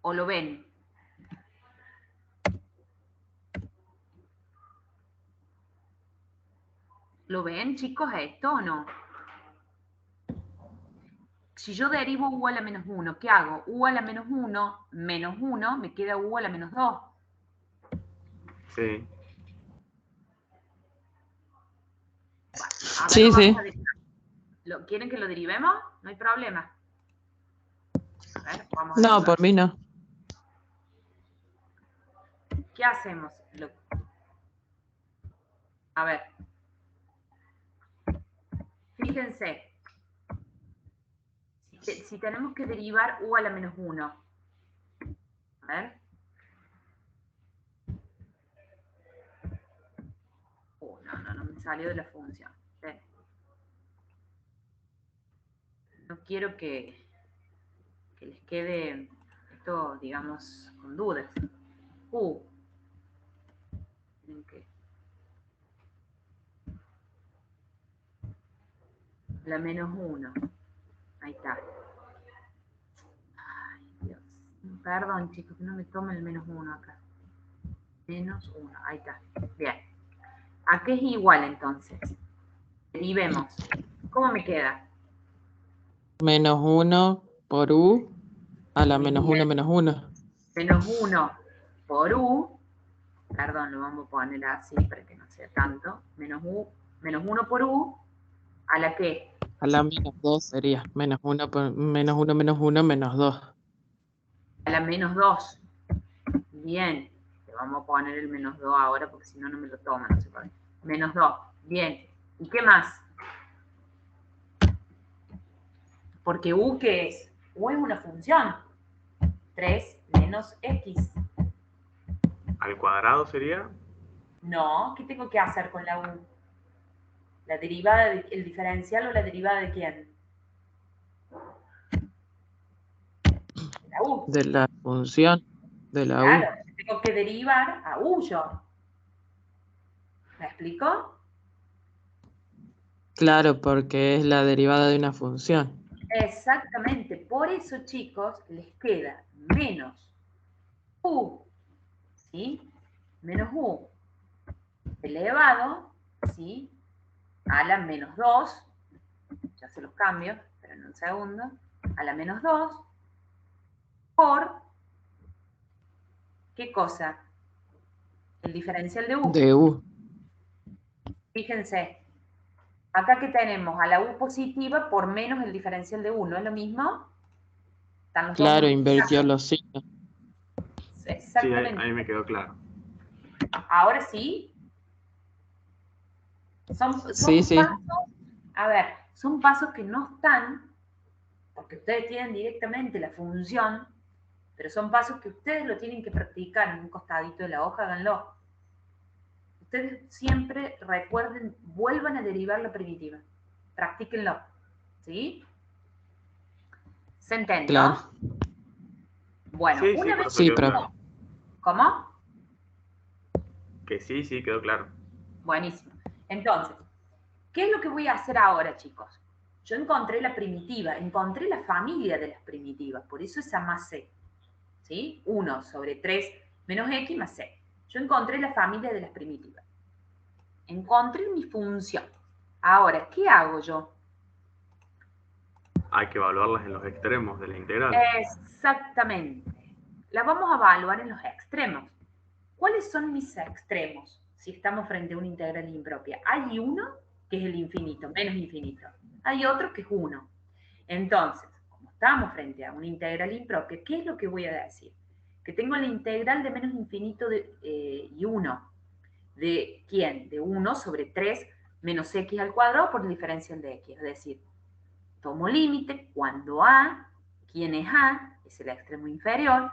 ¿O lo ven? ¿Lo ven, chicos, esto o no? Si yo derivo u a la menos 1, ¿qué hago? U a la menos 1, menos 1, me queda u a la menos 2. Sí. A ver, Sí, vamos sí. a derivar. ¿Quieren que lo derivemos? No hay problema. A ver, vamos a No, derivar. por mí no. ¿Qué hacemos? A ver. Fíjense. Si tenemos que derivar u a la menos 1. A ver. No me salió de la función. No quiero que les quede esto, digamos, con dudas. Tienen que... La menos 1. Ahí está. Ay, Dios. Perdón, chicos, que no me tome el menos 1 acá. Menos 1. Ahí está. Bien. ¿A qué es igual entonces? Derivemos. ¿Cómo me queda? Menos 1 por u a la Muy menos bien. 1 menos 1. Menos 1 por u. Perdón, lo vamos a poner así para que no sea tanto. Menos 1 por u. ¿A la qué? A la menos 2 sería. Menos 1 por menos 1 menos 1 menos 2. A la menos 2. Bien. Le vamos a poner el menos 2 ahora porque si no, no me lo toma. No sé por qué. Menos 2. Bien. ¿Y qué más? Porque u, ¿qué es? U es una función. 3 menos x. ¿Al cuadrado sería? No, ¿qué tengo que hacer con la u? ¿La derivada del diferencial o la derivada de quién? De la u. De la función de la Claro, u. tengo que derivar a u yo. ¿Me explico? Claro, porque es la derivada de una función. Exactamente. Por eso, chicos, les queda menos u, ¿sí? Menos u elevado, ¿sí? A la menos 2, ya se los cambio, esperen un segundo, a la menos 2, por, ¿qué cosa? El diferencial de u. De u. Fíjense, acá que tenemos a la u positiva por menos el diferencial de u, ¿no es lo mismo? Están los dos Claro, multiplicados. invirtió los signos. Sí, Exactamente. ahí me quedó claro. Ahora sí. Son Sí, sí. pasos, a ver, son pasos que no están, porque ustedes tienen directamente la función, pero son pasos que ustedes lo tienen que practicar en un costadito de la hoja, háganlo. Ustedes siempre recuerden, vuelvan a derivar la primitiva. Practíquenlo. ¿Sí? ¿Se entendió? Claro. Bueno, Sí, una sí, vez profe, Sí, quedó profe. claro. ¿Cómo? Que sí, quedó claro. Buenísimo. Entonces, ¿qué es lo que voy a hacer ahora, chicos? Yo encontré la primitiva, encontré la familia de las primitivas, por eso es A más C. ¿Sí? 1 sobre 3 menos X más C. Yo encontré la familia de las primitivas. Encontré mi función. Ahora, ¿qué hago yo? Hay que evaluarlas en los extremos de la integral. Exactamente. La vamos a evaluar en los extremos. ¿Cuáles son mis extremos si estamos frente a una integral impropia? Hay uno que es el infinito, menos infinito. Hay otro que es 1. Entonces, como estamos frente a una integral impropia, ¿qué es lo que voy a decir? Que tengo la integral de menos infinito y 1. ¿De quién? De 1 sobre 3 menos x al cuadrado por diferencial de x. Es decir, tomo límite cuando a, ¿quién es a? Es el extremo inferior,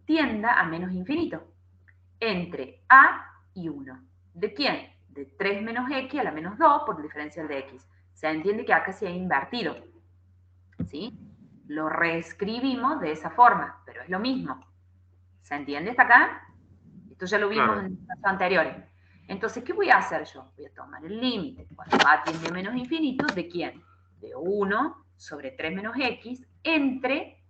tienda a menos infinito. Entre a y 1. ¿De quién? De 3 menos x a la menos 2 por diferencial de x. Se entiende que acá se ha invertido. ¿Sí? Lo reescribimos de esa forma, pero es lo mismo. ¿Se entiende hasta acá? Esto ya lo vimos Claro. en pasos anteriores. Entonces, ¿qué voy a hacer yo? Voy a tomar el límite cuando a tiende a menos infinito, ¿de quién? De 1 sobre 3 menos x entre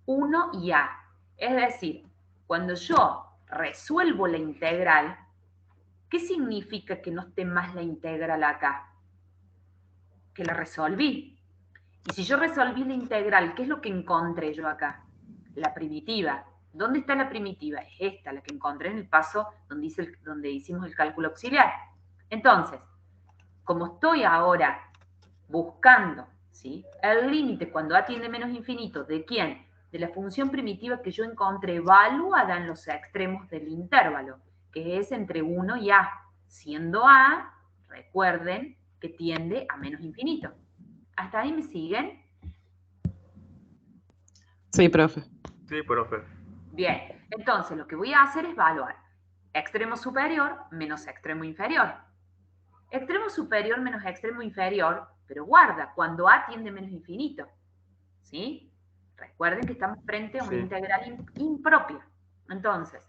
1 y a. Es decir, cuando yo resuelvo la integral, ¿qué significa que no esté más la integral acá? Que la resolví. Y si yo resolví la integral, ¿qué es lo que encontré yo acá? La primitiva. ¿Dónde está la primitiva? Es esta, la que encontré en el paso donde hicimos el cálculo auxiliar. Entonces, como estoy ahora buscando, ¿sí?, el límite cuando a tiende a menos infinito, ¿de quién? De la función primitiva que yo encontré evaluada en los extremos del intervalo, que es entre 1 y a, siendo a, recuerden, que tiende a menos infinito. ¿Hasta ahí me siguen? Sí, profe. Sí, profe. Bien, entonces lo que voy a hacer es evaluar extremo superior menos extremo inferior. Extremo superior menos extremo inferior, pero guarda, cuando a tiende a menos infinito. ¿Sí? Recuerden que estamos frente a una integral impropia. Entonces,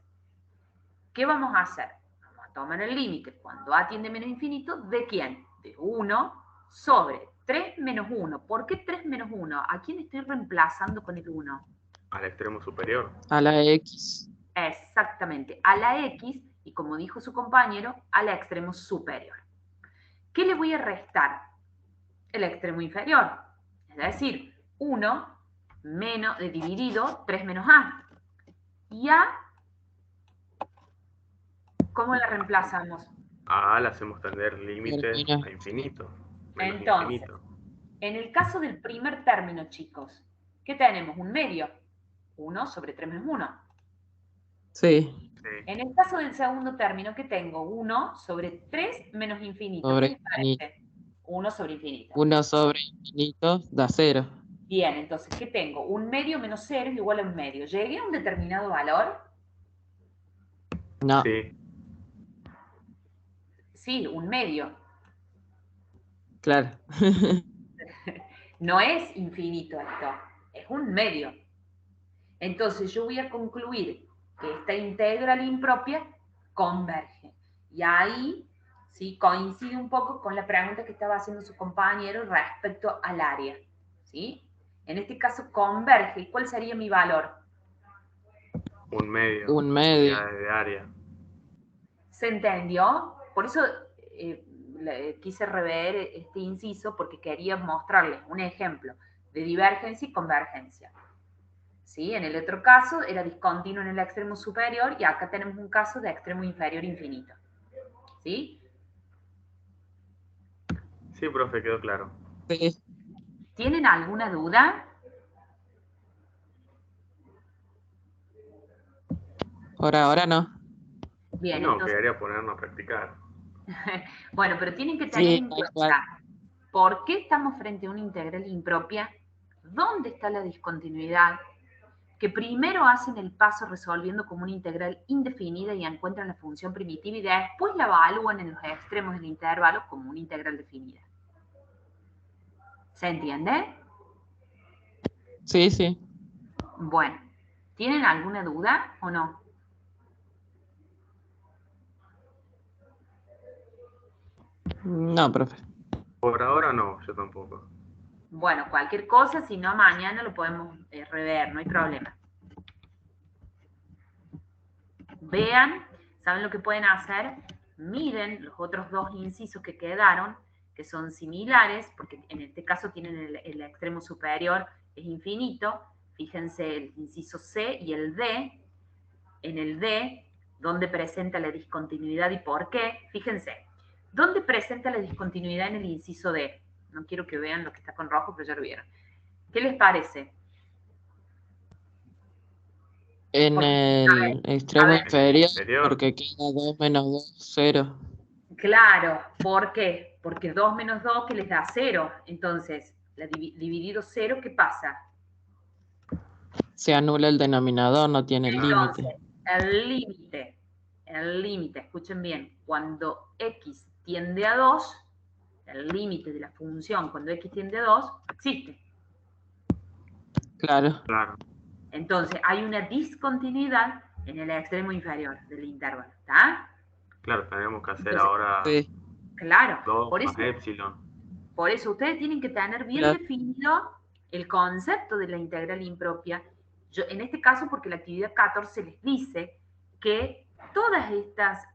¿qué vamos a hacer? Vamos a tomar el límite cuando a tiende a menos infinito, ¿de quién? De 1 sobre 3 menos 1. ¿Por qué 3 menos 1? ¿A quién estoy reemplazando con el 1? Al extremo superior. A la X. Exactamente, a la X, y como dijo su compañero, al extremo superior. ¿Qué le voy a restar? El extremo inferior. Es decir, 1 menos, dividido 3 menos a. Y a, ¿cómo la reemplazamos? A la hacemos tender límite Menos a infinito. Menos Entonces, infinito. en el caso del primer término, chicos, ¿qué tenemos? Un medio. 1 sobre 3 menos 1. Sí. En el caso del segundo término, ¿qué tengo? 1 sobre 3 menos infinito. Sobre ¿Qué infinito. parece? 1 sobre infinito. 1 sobre infinito da 0. Bien, entonces, ¿qué tengo? Un medio menos 0 es igual a un medio. ¿Llegué a un determinado valor? No. Sí. Sí, un medio. Claro. No es infinito esto, es un medio. Entonces yo voy a concluir que esta integral impropia converge. Y ahí sí coincide un poco con la pregunta que estaba haciendo su compañero respecto al área. ¿Sí? En este caso converge. ¿Y cuál sería mi valor? Un medio. Un medio. Unidades de área. ¿Se entendió? Por eso quise rever este inciso porque quería mostrarles un ejemplo de divergencia y convergencia. ¿Sí? En el otro caso era discontinuo en el extremo superior y acá tenemos un caso de extremo inferior infinito. ¿Sí? Sí, profe, quedó claro. Sí. ¿Tienen alguna duda? Por ahora no. Bien, No, entonces, quedaría ponernos a practicar. bueno, pero tienen que tener Sí, en tal cual. cuenta por qué estamos frente a una integral impropia, dónde está la discontinuidad, que primero hacen el paso resolviendo como una integral indefinida y encuentran la función primitiva y después la evalúan en los extremos del intervalo como una integral definida. ¿Se entiende? Sí, sí. Bueno, ¿tienen alguna duda o no? No, profe. Por ahora no, yo tampoco. Bueno, cualquier cosa, si no, mañana lo podemos rever, no hay problema. Vean, ¿saben lo que pueden hacer? Miren los otros dos incisos que quedaron, que son similares, porque en este caso tienen el extremo superior, es infinito. Fíjense el inciso C y el D. En el D, ¿dónde presenta la discontinuidad y por qué? Fíjense, ¿dónde presenta la discontinuidad en el inciso D? No quiero que vean lo que está con rojo, pero ya lo vieron. ¿Qué les parece? En Porque, el a extremo ver, inferior, Inferior. porque queda 2 menos 2, 0. claro, ¿por qué? Porque 2 menos 2 que les da 0. Entonces, dividido 0, ¿qué pasa? Se anula el denominador, no tiene Entonces, límite. el límite, escuchen bien, cuando x tiende a 2, el límite de la función cuando x tiende a 2, existe. Claro. Claro. Entonces, hay una discontinuidad en el extremo inferior del intervalo, ¿está? Claro, tenemos que hacer Entonces, ahora Sí, claro, 2 por más eso epsilon. ustedes tienen que tener bien claro. definido el concepto de la integral impropia. Yo, en este caso, porque la actividad 14 les dice que todas estas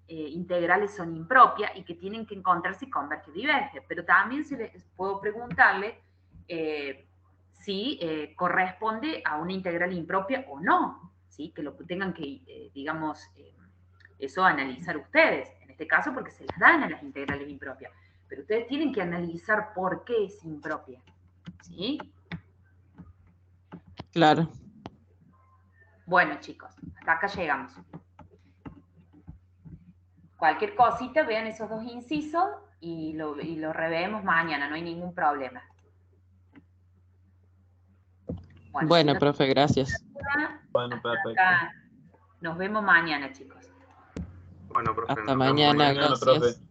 integrales son impropias y que tienen que encontrarse y converge diverge, pero también puedo preguntarle si corresponde a una integral impropia o no, ¿sí? Que lo tengan que, digamos, eso analizar ustedes, en este caso porque se las dan a las integrales impropias, pero ustedes tienen que analizar por qué es impropia, ¿sí? Claro. Bueno, chicos, hasta acá llegamos. Cualquier cosita, vean esos dos incisos y lo reveemos mañana, no hay ningún problema. Bueno, si profe, gracias. Bueno, perfecto. acá nos vemos mañana, chicos. Bueno, profe, Hasta nos vemos mañana, Mañana, gracias. profe.